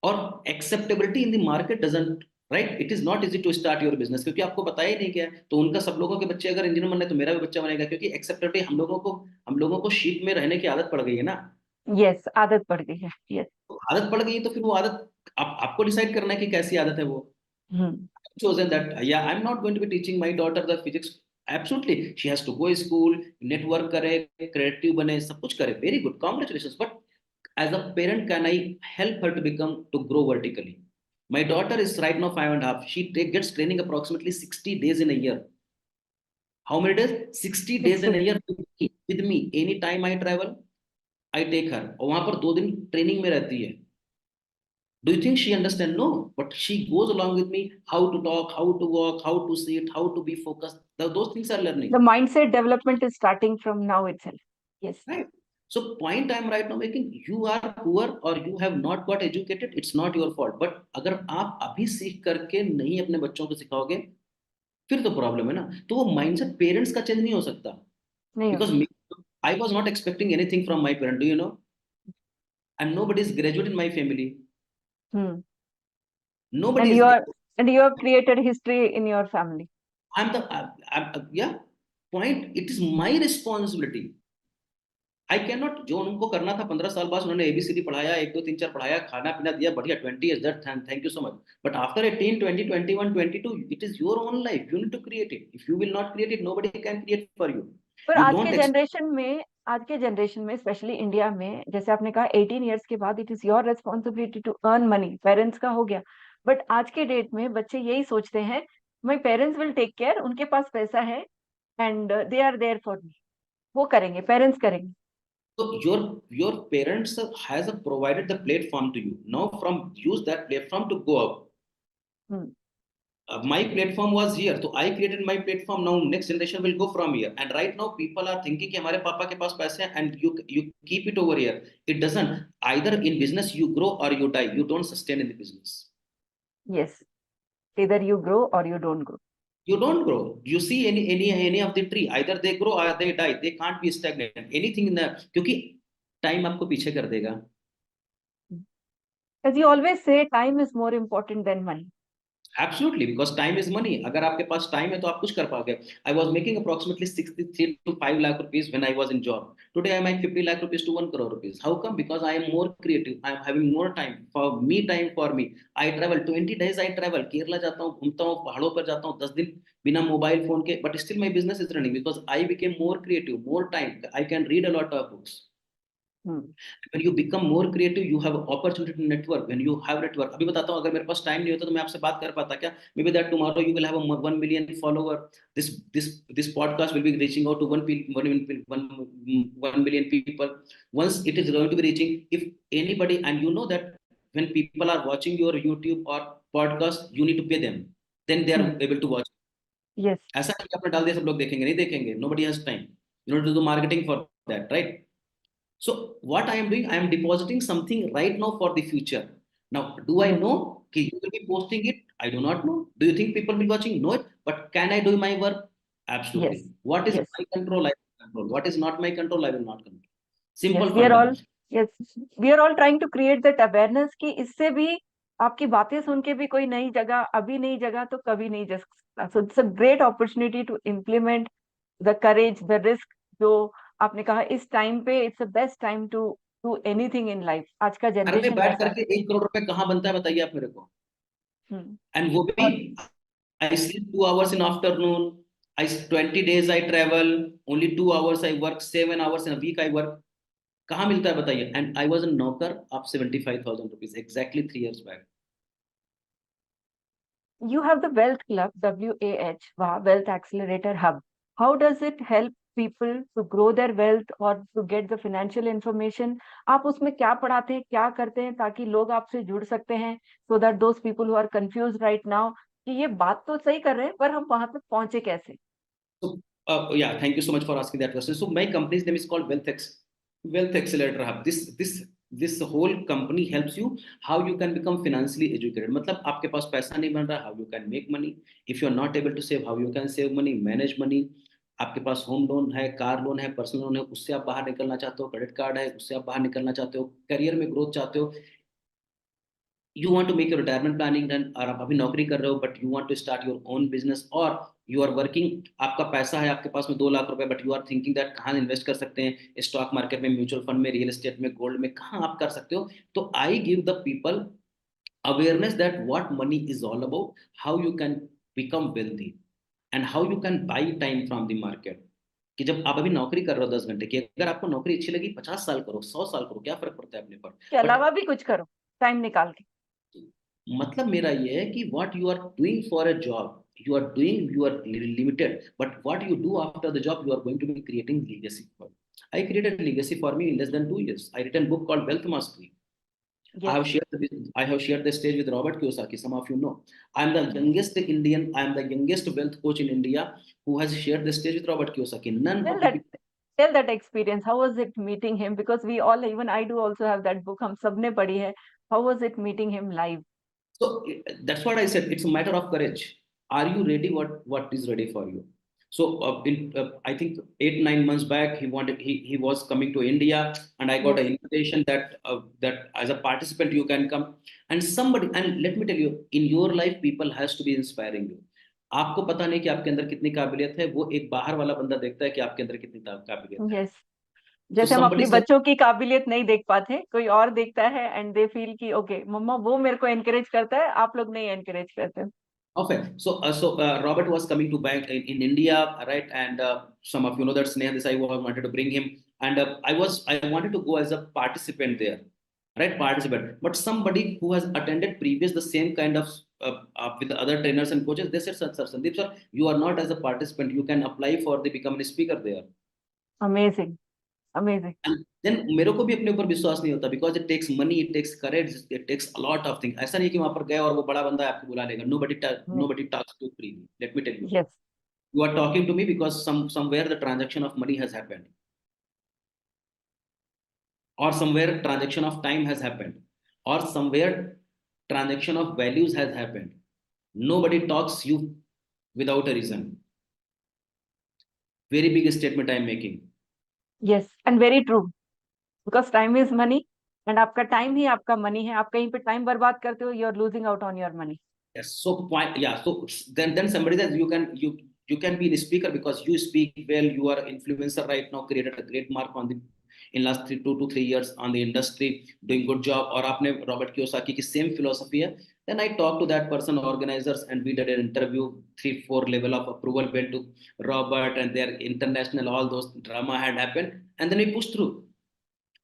और acceptability in the market doesn't, right, it is not easy to start your business, क्योंकि आपको पता ही नहीं क्या है। तो उनका सब लोगों के बच्चे अगर इंजीनियर बने तो मेरा भी बच्चा बनेगा, क्योंकि एक्सेप्टेबिलिटी हम लोगों को शीट में रहने की आदत पड़ गई है ना।
यस, आदत पड़ गई है। यस।
तो आदत पड़ गई है तो फिर वो आदत आपको डिसाइड करना है कि कैसी आदत है वो।
हम्म।
Chosen that, yeah, I'm not going to be teaching my daughter the physics. Absolutely, she has to go school, network करे, creative बने, सब कुछ करे, very good, congratulations. But as a parent, can I help her to grow vertically? My daughter is right now 5.5. Gets training approximately 60 days in a year. How many days? 60 days in a year with me. Anytime I travel, I take her. और वहां पर 2 दिन training में रहती है। Do you think she understand? No, but she goes along with me how to talk, how to walk, how to sit, how to be focused. Those things are
The
learning,
mindset development is starting from now itself. Yes.
right? So point I'm right now making, you are poor or you have not got educated, it's not your fault. But अगर आप अभी सीख करके नहीं अपने बच्चों को सिखाओगे, फिर तो प्रॉब्लम है ना। तो वो माइंडसेट पेरेंट्स का चेंज नहीं हो सकता,
नहीं हो
बिकॉज
सकता।
I was not expecting anything from my parent. Do you know? And nobody is graduate in my family.
Hmm.
Nobody
And
is.
you have created history in your family.
Yeah. Point. It is my responsibility. I can not, जो उनको करना था 15 साल बाद उन्होंने ABCD पढ़ाया, 1 2 3 4 पढ़ाया, खाना पीना दिया, बढ़िया 20 is that, thank you so much. But after 18 20 21 22 it is your own life, you need to create it. If you will not create it, nobody can create for you.
पर
यू डोंट
आज के generation में specially India में, जैसे आपने कहा 18 years के बाद it is your responsibility to earn money, parents का हो गया। बट आज के डेट में बच्चे यही सोचते हैं, my parents will take care, उनके पास पैसा है and they are there for me, वो करेंगे, पेरेंट्स करेंगे।
so your parents has provided the platform to you, now from use that platform to go up.
Hmm.
My platform was here, so I created my platform. Now next generation will go from here, and right now people are thinking कि हमारे पापा के पास पैसे हैं, and you keep it over here. It doesn't. Either in business you grow or you die. You don't sustain in the business.
Yes, इधर you grow और you don't grow.
You don't grow. You see any of the tree, either they grow or they die. They can't be stagnant. Anything in that, क्योंकि time आपको पीछे कर देगा।
As you always say, time is more important than money.
Absolutely, because time is money. अगर आपके पास time है तो आप कुछ कर पाओगे। I was making approximately 63 to 5 lakh rupees when I was in job. Today I make 50 lakh rupees to 1 crore rupees. How come? Because I am more creative. I am having more time for me. Time for me. I travel 20 days. I travel. Kerala जाता हूँ, घूमता हूँ, पहाड़ों पर जाता हूँ 10 दिन बिना मोबाइल फोन के. But still my business is running because I became more creative, more time. I can read a lot of books.
Hmm.
When you become more creative, you have opportunity to network. When you have network, अभी बताता हूँ, अगर मेरे पास time नहीं होता तो मैं आपसे बात कर पाता क्या? Maybe that tomorrow you will have a 1 million follower. This podcast will be reaching out to 1 million people. Once it is going to be reaching, if anybody, and you know that when people are watching your YouTube or podcast, you need to pay them. Then they are able to watch.
Yes.
ऐसा नहीं कि आपने डाल दिया सब लोग देखेंगे, नहीं देखेंगे। Nobody has time. You need to do marketing for that, right? So what I am doing, I am depositing something right now for the future. Now, do I know कि you will be posting it? I do not know. Do you think people will be watching? No. But can I do my work? Absolutely.
Yes.
What is
yes.
my control? I will control. What is not my control? I will not control.
Yes,
Simple
we are
quantum.
All yes, we are all trying to create that awareness कि इससे भी आपकी बातें सुन के भी कोई नई जगह, अभी नई जगह तो कभी नहीं जा सकता। So it's a great opportunity to implement the courage, the risk, जो आपने कहा इस टाइम पे it's the best time to do anything in life. आज का
घर में
जनरेशन
बैठ
वैसा है।
करके 1 करोड़ रुपए कहाँ बनता है बताइए आप मेरे को।
हम्म।
And वो भी
और
I sleep 2 hours in afternoon. 20 days I travel. Only 2 hours I work. 7 hours in a week I work. कहाँ मिलता है बताइए? एंड आई वॉज अ नौकर of 75,000 rupees exactly 3 years back.
you have the Wealth Club, WAH, Wealth Accelerator Hub. How does it help people to grow their wealth or to get the financial information? आप उसमें क्या पढ़ाते हैं, क्या करते हैं ताकि लोग आपसे जुड़ सकते हैं, so that those people who are confused right now कि ये बात तो सही कर रहे हैं पर हम वहां तक पहुंचे कैसे?
So, yeah, thank you so much for asking that question. So, my company's name is called Wealth Accelerator Hub. This whole company helps you how you can become financially educated. मतलब आपके पास पैसा नहीं बन रहा, how you can make money. If you are not able to save, how you can save money, manage money. आपके पास home loan है, car loan है, personal loan है, उससे आप बाहर निकलना चाहते हो, क्रेडिट कार्ड है, उससे आप बाहर निकलना चाहते हो, करियर में ग्रोथ चाहते हो, you want to make your retirement planning done, और आप अभी नौकरी कर रहे हो but you want to start your own business, or you are working, आपका पैसा है आपके पास में 2 लाख रुपए, but you are thinking that कहाँ इन्वेस्ट कर सकते हैं, स्टॉक मार्केट में, म्यूचुअल फंड में, रियल एस्टेट में, गोल्ड में, कहाँ आप कर सकते हो. तो I give the people awareness that what money is all about, how you can become wealthy, and how you can buy time from the market. कि जब आप अभी नौकरी कर रहे हो 10 घंटे की, अगर आपको नौकरी अच्छी लगी 50 साल करो, 100 साल करो, क्या फर्क पड़ता है अपने पर.
के
बट
अलावा भी कुछ करो टाइम निकाल के।
मतलब मेरा ये है कि what you are doing for a job, you are doing, you are limited, but what you do after the job, you are going to be creating legacy for. I created a legacy for me in less than 2 years. I written a book called Wealth Mastery.
Yes.
I have shared the stage with Robert Kiyosaki. Some of you know. I am the youngest Indian. I am the youngest wealth coach in India who has shared the stage with Robert Kiyosaki. None
Tell
of the
that,
people.
tell that experience. How was it meeting him? Because we all, even I do also have that book. हम सबने पढ़ी है. How was it meeting him live?
So that's what I said. It's a matter of courage. Are you ready? What is ready for you? So I think 8-9 months back, he was coming to India, and I got
Yes.
an invitation that as a participant you can come, and somebody, and let me tell you, in your life people has to be inspiring you. आपको पता नहीं कि आपके अंदर कितनी काबिलियत है, वो एक बाहर वाला बंदा देखता है कि आपके अंदर कितनी काबिलियत है.
Yes.
So
जैसे हम
somebody
अपनी
said,
बच्चों की काबिलियत नहीं देख पाते, कोई और देखता है एंड दे फील कि ओके मम्मा वो मेरे को एनकरेज करता है, आप लोग नहीं एनकरेज करते.
okay, so Robert was coming to bank in India, right? And some of you know that Sneha Desai wanted to bring him, and I wanted to go as a participant there, right? Participant, but somebody who has attended previous the same kind of with the other trainers and coaches, they said, sir, Sandeep sir, you are not as a participant. You can apply for the becoming a speaker there.
Amazing, amazing.
And then मेरे को भी अपने ऊपर विश्वास नहीं होता, because it takes money, it takes courage, it takes a lot of things. ऐसा नहीं कि वहां पर गए और वो बड़ा बंदा आपको बुला लेगा. Nobody talks to freely. Let me tell you.
Yes.
You are talking to me because somewhere the transaction of money has happened, or somewhere transaction of time has happened, or somewhere transaction of values has happened. Nobody talks you without a reason. Very big statement I am making.
Yes and very true, because time is money and आपका time ही आपका money है. आप कहीं पे time बर्बाद करते हो, you are losing out on your money.
Yes. So point, yeah. So then somebody says you can be a speaker because you speak well. You are influencer right now. Created a great mark on the in last 2 to 3 years on the industry, doing good job. और आपने Robert Kiyosaki की same philosophy है. Then I talked to that person, organizers, and we did an interview. 3-4 level of approval went to Robert, and their international, all those drama had happened, and then we pushed through.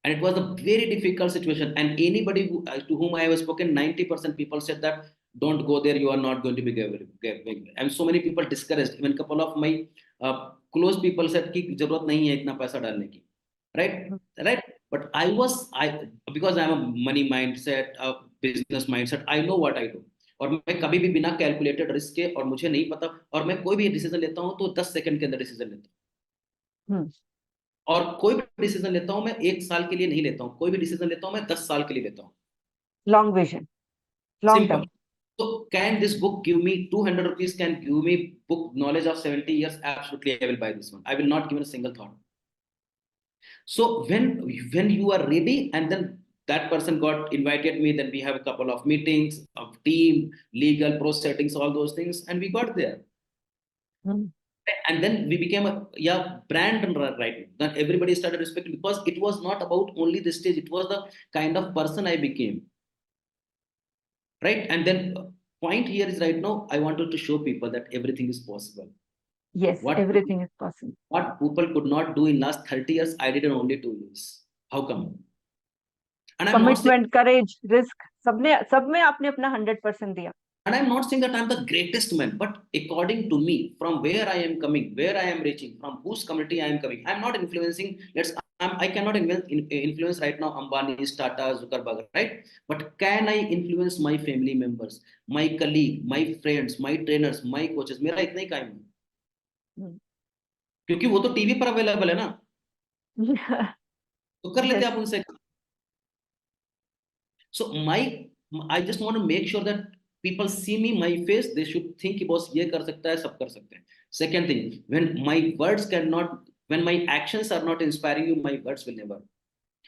And it was a very difficult situation, and anybody to whom I have spoken, 90% people said that don't go there, you are not going to be good. And so many people discouraged. Even couple of my close people said कि जरूरत नहीं है इतना पैसा डालने की, right. But I because I am a money mindset, a business mindset, I know what I do. और मैं कभी भी बिना कैलकुलेटेड रिस्क के, और मुझे नहीं पता, और मैं कोई भी डिसीजन लेता हूँ तो 10 सेकंड के अंदर डिसीजन लेता हूँ. और कोई भी डिसीजन लेता हूं मैं 1 साल के लिए नहीं लेता हूं, कोई भी डिसीजन लेता हूं मैं 10 साल के लिए लेता हूं.
Long vision, long
simple.
Term.
So can this book give me 200 rupees, can give me book knowledge of 70 years? Absolutely, I will buy this one. I will not give a single thought. So when you are ready, and then that person got invited me, then we have a couple of meetings of team, legal, pro settings, all those things, and we got there. And then we became a brand, right? Then everybody started respecting, because it was not about only the stage, it was the kind of person I became, right? And then point here is, right now I wanted to show people that everything is possible.
Yes, everything is possible.
What people could not do in last 30 years, I did in only 2 years. How come? And I'm not saying,
commitment, courage, risk, सब में आपने अपना 100% दिया.
and I'm not saying that I'm the greatest man, but according to me, from where I am coming, where I am reaching, from whose community I am coming, I'm not influencing. I cannot influence right now Ambani, Tata, Zuckerberg, right? But can I influence my family members, my colleague, my friends, my trainers, my coaches? मेरा इतना ही काम है, क्योंकि वो तो TV पर available है ना, तो कर लेते आप उनसे. So I just want to make sure that people see me, my face, they should think कि बॉस ये कर सकता है, सब कर सकते हैं. Second thing, when my actions are not inspiring you, my words will never.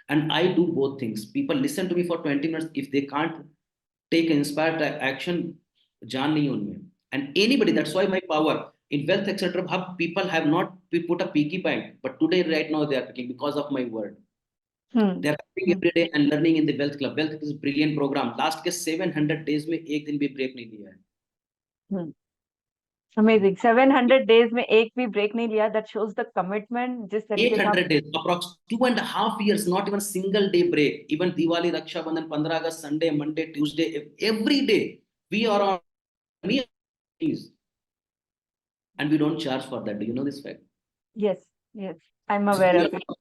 And I do both things. People listen to me for 20 minutes. If they can't take inspired action, जान नहीं है उनमें. And anybody, that's why my power in wealth, etc. People have not put a piggy bank, but today, right now, they are picking because of my word.
Hmm
They are coming every day and learning in the Wealth Club. Wealth is a brilliant program. Last के 700 days में एक दिन भी break नहीं लिया है.
Hmm amazing 700 days में एक भी ब्रेक नहीं लिया. दैट शोज द कमिटमेंट जिस तरीके से आप
800 days, approx 2.5 years, not even single day break. Even Diwali, Raksha Bandhan, 15 August, Sunday, Monday, Tuesday, every day we are on me, and we don't charge for that. Do you know this fact?
Yes yes I am
This is
aware
free
of
of
it.
cost.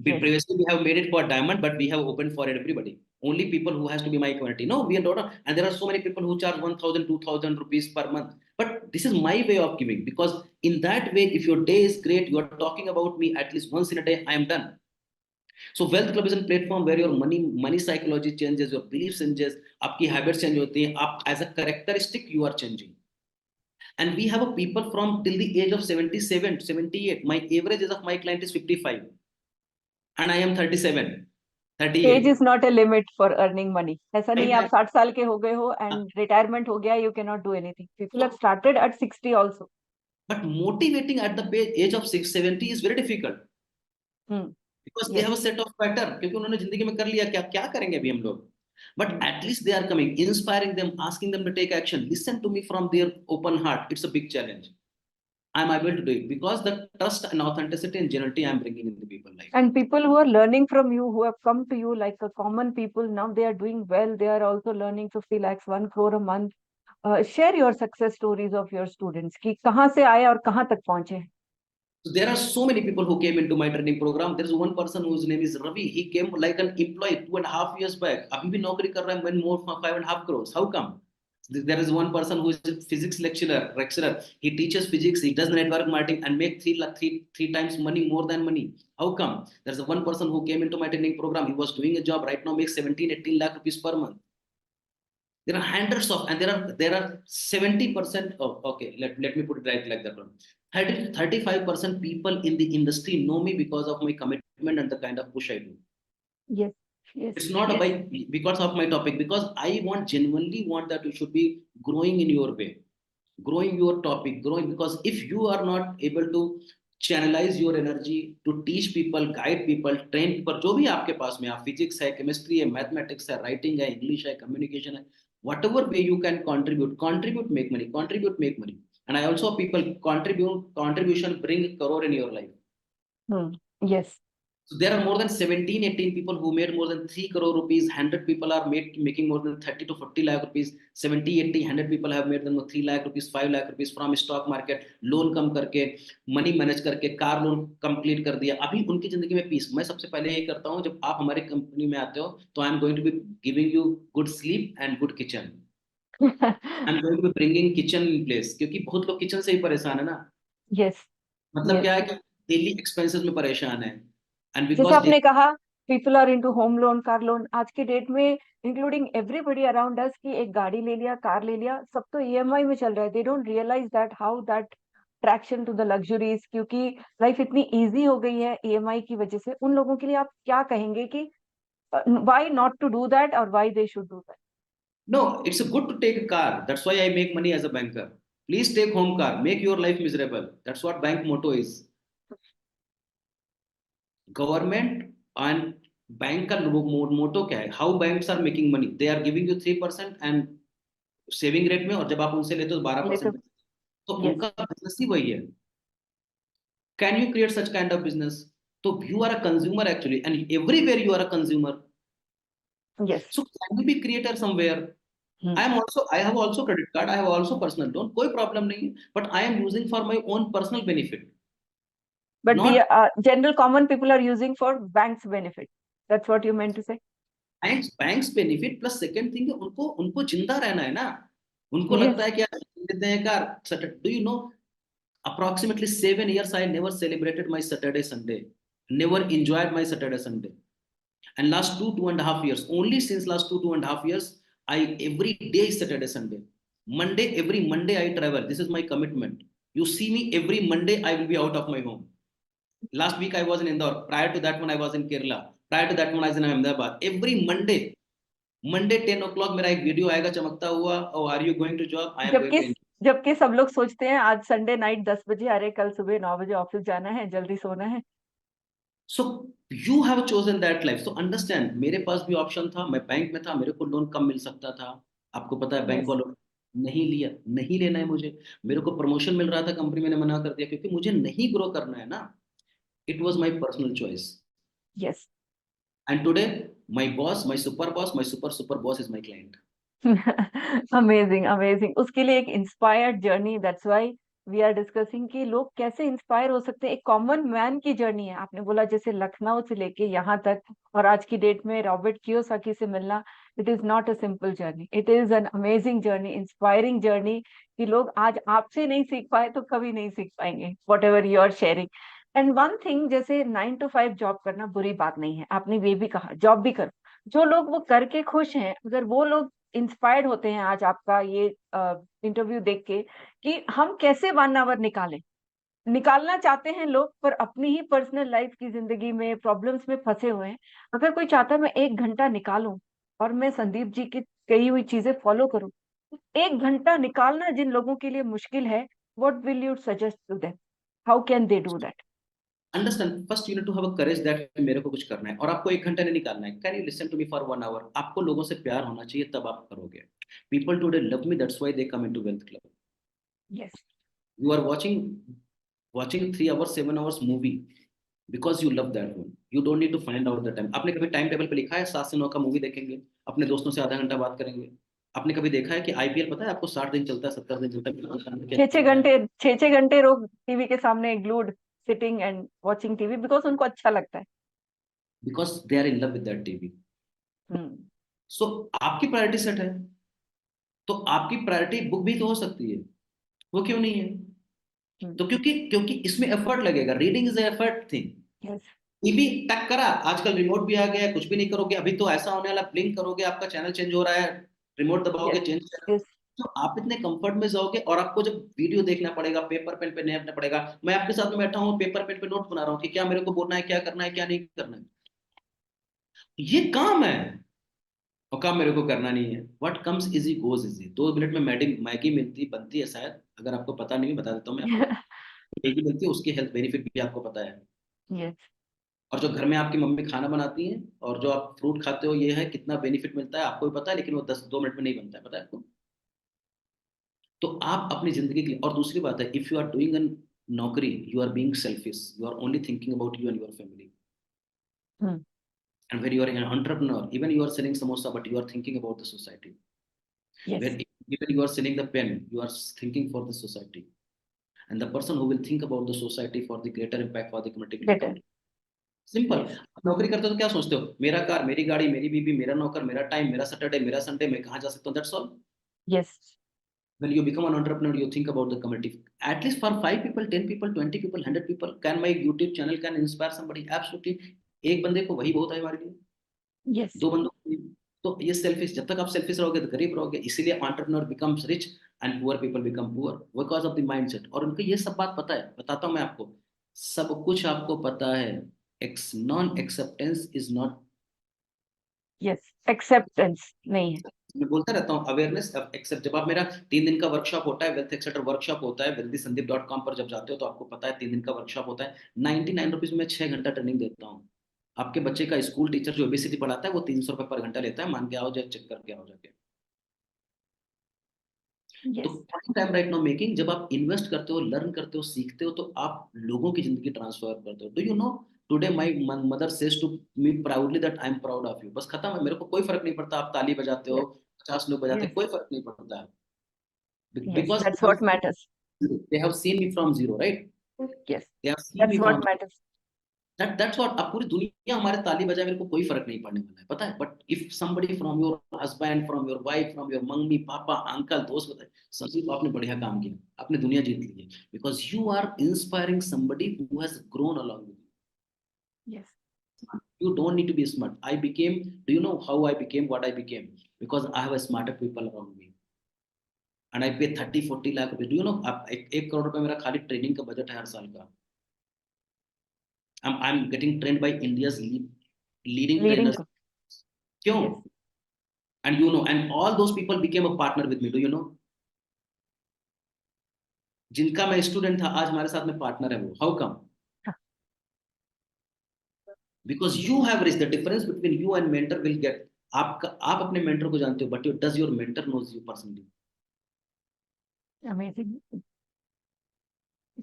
Yes
Previously, we have made it for diamond, but we have opened for everybody. Only people who has to be my community. No, we are not. And there are so many people who charge 1,000, 2,000 rupees per month. But this is my way of giving, because in that way, if your day is great, you are talking about me at least once in a day, I am done. So Wealth Club is a platform where your money psychology changes, your beliefs changes, आपकी habits change होती हैं, आप as a characteristic you are changing. And we have a people from till the age of 77, 78. My average age of my client is 55, and I am 37,
age
38.
Is not a limit for earning money. ऐसा नहीं है आप
Right?
60 साल के हो गए हो and retirement हो गया, you can not do anything. People have started at 60 also.
But motivating at the age of 670 is very difficult, because they
yes
have a set of pattern. क्योंकि उन्होंने जिंदगी में कर लिया, क्या क्या करेंगे अभी हम लोग. But at least they are coming, inspiring them, asking them to take action. Listen to me from their open heart. It's a big challenge. I'm able to do it because the trust and authenticity and genuinity I'm bringing in the people life.
and people who are learning from you, who have come to you like a common people, now they are doing well, they are also learning 50 lakhs 1 crore a month. Share your success stories of your students कि कहाँ से आए और कहाँ तक पहुंचे.
So there are so many people who came into my training program. There is one person whose name is Ravi. He came like an employee 2.5 years back. अभी भी नौकरी कर रहा है, when more for 5.5 crores. How come? There is one person who is a physics lecturer. He teaches physics. He does network marketing and make three times money more than money. How come? There's one person who came into my training program. He was doing a job right now, makes 17, 18 lakh rupees per month. There are hundreds of, and there are 70% of, okay, let me put it right like that one. 35% people in the industry know me because of my commitment and the kind of push I do.
Yes, yes,
It's not
yes.
because of my topic, because I genuinely want that you should be growing in your way, growing your topic, growing, because if you are not able to channelize your energy to teach people, guide people, train people, जो भी आपके पास में, आप physics है, chemistry है, mathematics है, writing है, English है, communication है, whatever way you can contribute, make money. And I also people contribution bring crore in your life.
Yes.
So there are more than 17, 18 people who made more than 3 crore rupees. 100 people are making more than 30 to 40 lakh rupees. 70, 80, 100 people have made them 3 lakh rupees, 5 lakh rupees from stock market. Loan कम करके, money manage करके, car loan complete कर दिया. अभी उनकी जिंदगी में piece. मैं सबसे पहले यही करता हूँ, जब आप हमारे कंपनी में आते हो, तो I am going to be giving you good sleep and good kitchen. I am going to be bringing kitchen in place, क्योंकि बहुत लोग किचन से ही परेशान है ना.
Yes.
मतलब
Yes.
क्या है कि डेली एक्सपेंसेस में परेशान है. And
जैसे
because
आपने कहा people are into home loan, car loan, आज के डेट में इंक्लूडिंग एवरीबडी अराउंड अस कि एक गाड़ी ले लिया, कार ले लिया, सब तो ईएमआई में चल रहा है. They don't realise that how that traction to the luxuries, क्योंकि लाइफ इतनी इजी हो गई है ईएमआई की वजह से. उन लोगों के लिए आप क्या कहेंगे कि why not to do that और why they should do that?
No, it's good to take a car. That's why I make money as a banker. Please take home car. Make your life miserable. That's what bank motto is. Government and bank का motto क्या है? How banks are making money? They are giving you 3% and saving rate में, और जब आप उनसे लेते हो 12%. तो
Yes.
उनका बिजनेस ही वही है. Can you create such kind of business? So you are a consumer actually, and everywhere you are a consumer.
Yes.
So can you be creator somewhere? I have also credit card. I have also personal loan. कोई problem नहीं है. But I am using for my own personal benefit.
But
Not
the general common people are using for bank's benefit. That's what you meant to say?
banks benefit plus second thing है, उनको जिंदा रहना है ना. उनको
Yes.
लगता है कि यार देते हैं car. Do you know? Approximately 7 years I never celebrated my Saturday Sunday. Never enjoyed my Saturday Sunday. And last 2.5 years, only since last 2.5 years, I every day is Saturday Sunday. Every Monday I travel. This is my commitment. You see me every Monday, I will be out of my home. Last week I was in Indore. Prior to that one, I was in Kerala. Prior to that one, I was in Ahmedabad. Every Monday. Monday 10 o'clock मेरा एक video आएगा चमकता हुआ, oh are you going to job, I am
जबकि
going to.
जबकि सब लोग सोचते हैं आज संडे नाइट 10 बजे, अरे कल सुबह 9 बजे ऑफिस जाना है, जल्दी सोना है।
So you have chosen that life, so understand, मेरे पास भी ऑप्शन था, मैं बैंक में था, मेरे को लोन कम मिल सकता था। आपको पता है बैंक
यस।
वालों ने नहीं लिया, नहीं लेना है मुझे। मेरे को प्रमोशन मिल रहा था कंपनी, मैंने मना कर दिया क्योंकि मुझे नहीं ग्रो करना है ना। It was my personal choice.
Yes.
And today my boss, my super boss, my super super boss is my client.
Amazing amazing, उसके लिए एक inspired journey, that's why we are discussing कि लोग कैसे इंस्पायर हो सकते हैं। एक कॉमन मैन की जर्नी है, आपने बोला जैसे लखनऊ से लेके यहाँ तक, और आज की डेट में रॉबर्ट कियोसाकी से मिलना, it is not a simple journey, it is an amazing journey, inspiring journey, कि लोग आज आपसे नहीं सीख पाए तो कभी नहीं सीख पाएंगे, whatever you are sharing. And one thing, जैसे 9 to 5 जॉब करना बुरी बात नहीं है, आपने ये भी कहा जॉब भी करो, जो लोग वो करके खुश हैं, अगर वो लोग इंस्पायर्ड होते हैं आज आपका ये इंटरव्यू देख के, कि हम कैसे 1 आवर निकालें, निकालना चाहते हैं लोग, पर अपनी ही पर्सनल लाइफ की जिंदगी में प्रॉब्लम्स में फंसे हुए हैं। अगर कोई चाहता है मैं 1 घंटा निकालूं और मैं संदीप जी की कही हुई चीजें फॉलो करूं, 1 घंटा निकालना जिन लोगों के लिए मुश्किल है, what will you suggest to them, how can they do that?
Understand, first you need to have a courage that मेरे को कुछ करना है और आपको 1 घंटा नहीं निकालना है। Can you listen to me for 1 hour? आपको लोगों से प्यार होना चाहिए, तब आप करोगे। People today love me, that's why they come into wealth club.
Yes.
You are watching 3 hours 7 hours movie because you love that one. You don't need to find out the time. आपने कभी time table पे लिखा है 7 से 9 का movie देखेंगे, अपने दोस्तों से आधा घंटा बात करेंगे? आपने कभी देखा है कि आईपीएल पता है आपको 60 दिन चलता है, 70 दिन चलता है, क्या
छह छह
चलता है?
घंटे 6-6 घंटे लोग टीवी के सामने glued, sitting and watching TV, because उनको अच्छा लगता है।
Because they are in love with that TV.
Hmm.
So आपकी प्रायोरिटी सेट है, तो आपकी प्रायोरिटी बुक भी तो हो सकती है, वो क्यों नहीं है? तो क्योंकि क्योंकि इसमें एफर्ट लगेगा, reading is effort thing.
Yes.
TV टक करा, आजकल रिमोट भी आ गया है, कुछ भी नहीं करोगे, अभी तो ऐसा होने वाला, ब्लिंक करोगे आपका चैनल चेंज हो रहा है, रिमोट दबाओगे
यस।
Change channel.
यस।
तो आप इतने कंफर्ट में जाओगे और आपको जब वीडियो देखना पड़ेगा, पेपर पेन पे नहीं अपना पड़ेगा। मैं आपके साथ में बैठा हूँ, पेपर पेन पे नोट बना रहा हूँ कि क्या मेरे को बोलना है, क्या करना है, क्या नहीं करना है। ये काम है, और काम मेरे को करना नहीं है। What comes easy goes easy. 2 minute में मैगी मैगी मिलती बनती है शायद, अगर आपको पता नहीं, बता देता हूँ मैं आपको। मैगी मिलती है, उसकी हेल्थ बेनिफिट भी आपको पता है।
यस।
और जो घर में आपकी मम्मी खाना बनाती हैं और जो आप फ्रूट खाते हो, ये है कितना बेनिफिट मिलता है आपको भी पता है, लेकिन वो 10 2 मिनट में नहीं बनता है, पता है आपको? तो आप अपनी जिंदगी के लिए, और दूसरी बात है, if you are doing an नौकरी, you are being selfish, you are only thinking about you and your family. And when you are an entrepreneur, even you are selling samosa, but you are thinking about the society.
Yes.
When even you are selling the pen, you are thinking for the society, and the person who will think about the society for the greater impact for the community will
better.
become simple.
Yes.
नौकरी करते हो तो क्या सोचते हो, मेरा car, मेरी गाड़ी, मेरी बीबी, मेरा नौकर, मेरा टाइम, मेरा सैटरडे, मेरा संडे, मैं कहाँ जा सकता हूँ, that's all.
Yes.
When you become an entrepreneur, you think about the community. At least for 5 people, 10 people, 20 people, 100 people, can my YouTube channel can inspire somebody? Absolutely। एक बंदे को वही बहुत है हमारे लिए,
यस।
2 बंदों को नहीं। तो ये सेल्फिश, जब तक आप सेल्फिश रहोगे तो गरीब रहोगे। इसीलिए entrepreneur becomes rich and poor people become poor because of the mindset। और उनको ये सब बात पता है, बताता हूँ मैं आपको, सब कुछ आपको पता है। X non acceptance is not.
Yes. Acceptance नहीं है।
मैं बोलता रहता हूँ अवेयरनेस एक्सेप्ट। जब आप मेरा 3 दिन का वर्कशॉप होता है, वेल्थ एक्सेटर वर्कशॉप होता है, wealthysandeep.com पर जब जाते हो तो आपको पता है 3 दिन का वर्कशॉप होता है। 99 रुपीज में 6 घंटा ट्रेनिंग देता हूँ। आपके बच्चे का स्कूल टीचर जो एबीसीडी पढ़ाता है वो 300 रुपये पर घंटा लेता है, मान के आओ, जाए चेक करके आओ जाके। तो
yes.
Time right now making, जब आप इन्वेस्ट करते हो, लर्न करते हो, सीखते हो, तो आप लोगों की जिंदगी ट्रांसफर करते हो। Do you know, today my mother says to me proudly that I am proud of you. बस खत्म है, मेरे को कोई फर्क नहीं पड़ता आप ताली बजाते हो,
यस।
50 लोग बजाते हैं,
यस।
कोई फर्क नहीं पड़ता।
Yes,
Because
that's what matters.
they have seen me from zero, right?
Yes,
They have seen
that's
me
what
from
matters.
that's what। अब पूरी दुनिया हमारे ताली बजाए, मेरे को कोई फर्क नहीं पड़ने वाला है, पता है। But if somebody from your husband, from your wife, from your mummy papa uncle दोस्त बताए, संदीप आपने बढ़िया काम किया, आपने दुनिया जीत ली है, because you are inspiring somebody who has grown along with
yes.
you। You don't need to be smart। I became, do you know how I became what I became? Because I have a smarter people around me and I pay 30 40 lakh रुपए। Do you know, अब 1 करोड़ रुपए मेरा खाली training का budget है हर साल का। I'm getting trained by India's leading
leading.
trainers। क्यों?
Yes.
And and all those people became a partner with me. Do you know? जिनका मैं स्टूडेंट था आज हमारे साथ में पार्टनर है वो. How come? Because you have reached the difference between you and mentor will get. आप अपने मेंटर को जानते हो, but does your mentor knows you personally?
Amazing.
Yeah.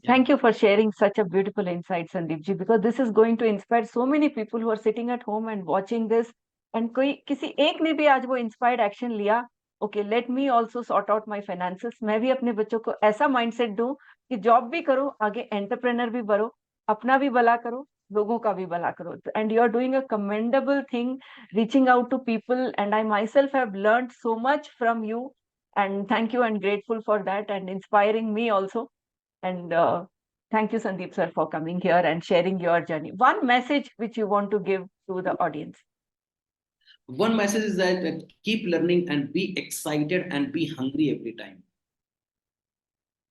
Thank you for sharing such a beautiful insight, Sandeep ji, because this is going to inspire so many people who are sitting at home and watching this. And कोई किसी एक ने भी आज वो inspired action लिया, okay, let me also sort out my finances. मैं भी अपने बच्चों को ऐसा mindset दूं कि जॉब भी करो, आगे एंटरप्रेनर भी बनो, अपना भी भला करो, लोगों का भी भला करो. And you are doing a commendable thing, reaching out to people. And I myself have learned so much from you. And thank you and grateful for that and inspiring me also. And thank you, Sandeep sir, for coming here and sharing your journey. One message which you want to give to the audience.
One message is that keep learning and be excited and be hungry every time.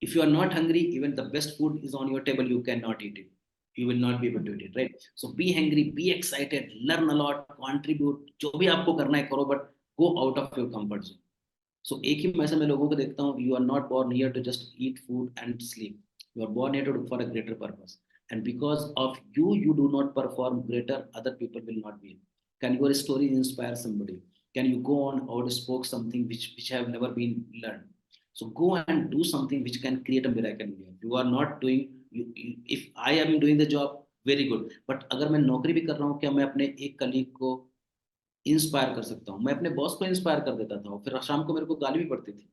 If you are not hungry, even the best food is on your table, you cannot eat it. You will not be able to eat it, right? So be hungry, be excited, learn a lot, contribute. जो भी आपको करना है करो, but go out of your comfort zone. So एक ही message मैं लोगों को देखता हूँ, you are not born here to just eat food and sleep. You are born here to look for a greater purpose. And because of you, you do not perform greater, other people will not be. Can your story inspire somebody? Can you go on or spoke something which have never been learned? So go and do something which can create a miracle in you. You are not doing, if I am doing the job, very good. But अगर मैं नौकरी भी कर रहा हूँ, क्या मैं अपने एक कलीग को इंस्पायर कर सकता हूँ? मैं अपने बॉस को इंस्पायर कर देता था, फिर शाम को मेरे को गाली भी पड़ती थी.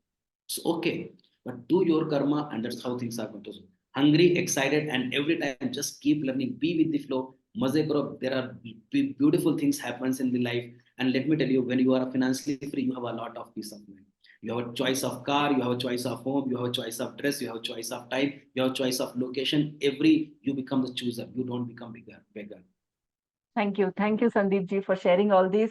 Okay, but do your karma, and that's how things are going to be. Hungry, excited, and every time just keep learning. Be with the flow. मजे करो. There are beautiful things happens in the life, and let me tell you, when you are financially free, you have a lot of peace of mind. You have a choice of car, you have a choice of home, you have a choice of dress, you have a choice of time, you have a choice of location. You become the chooser. You don't become beggar.
Thank you, Sandeep ji, for sharing all these.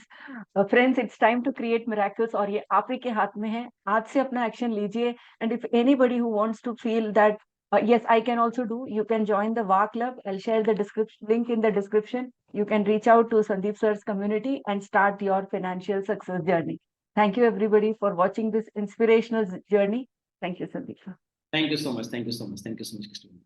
Friends, it's time to create miracles. और ये आप ही के हाथ में है. आज से अपना action लीजिए. And if anybody who wants to feel that yes, I can also do, you can join the VA Club. I'll share the link in the description. You can reach out to Sandeep sir's community and start your financial success journey. Thank you, everybody, for watching this inspirational journey. Thank you, Sandeep sir.
Thank you so much. Thank you so much. Thank you so much, Christine.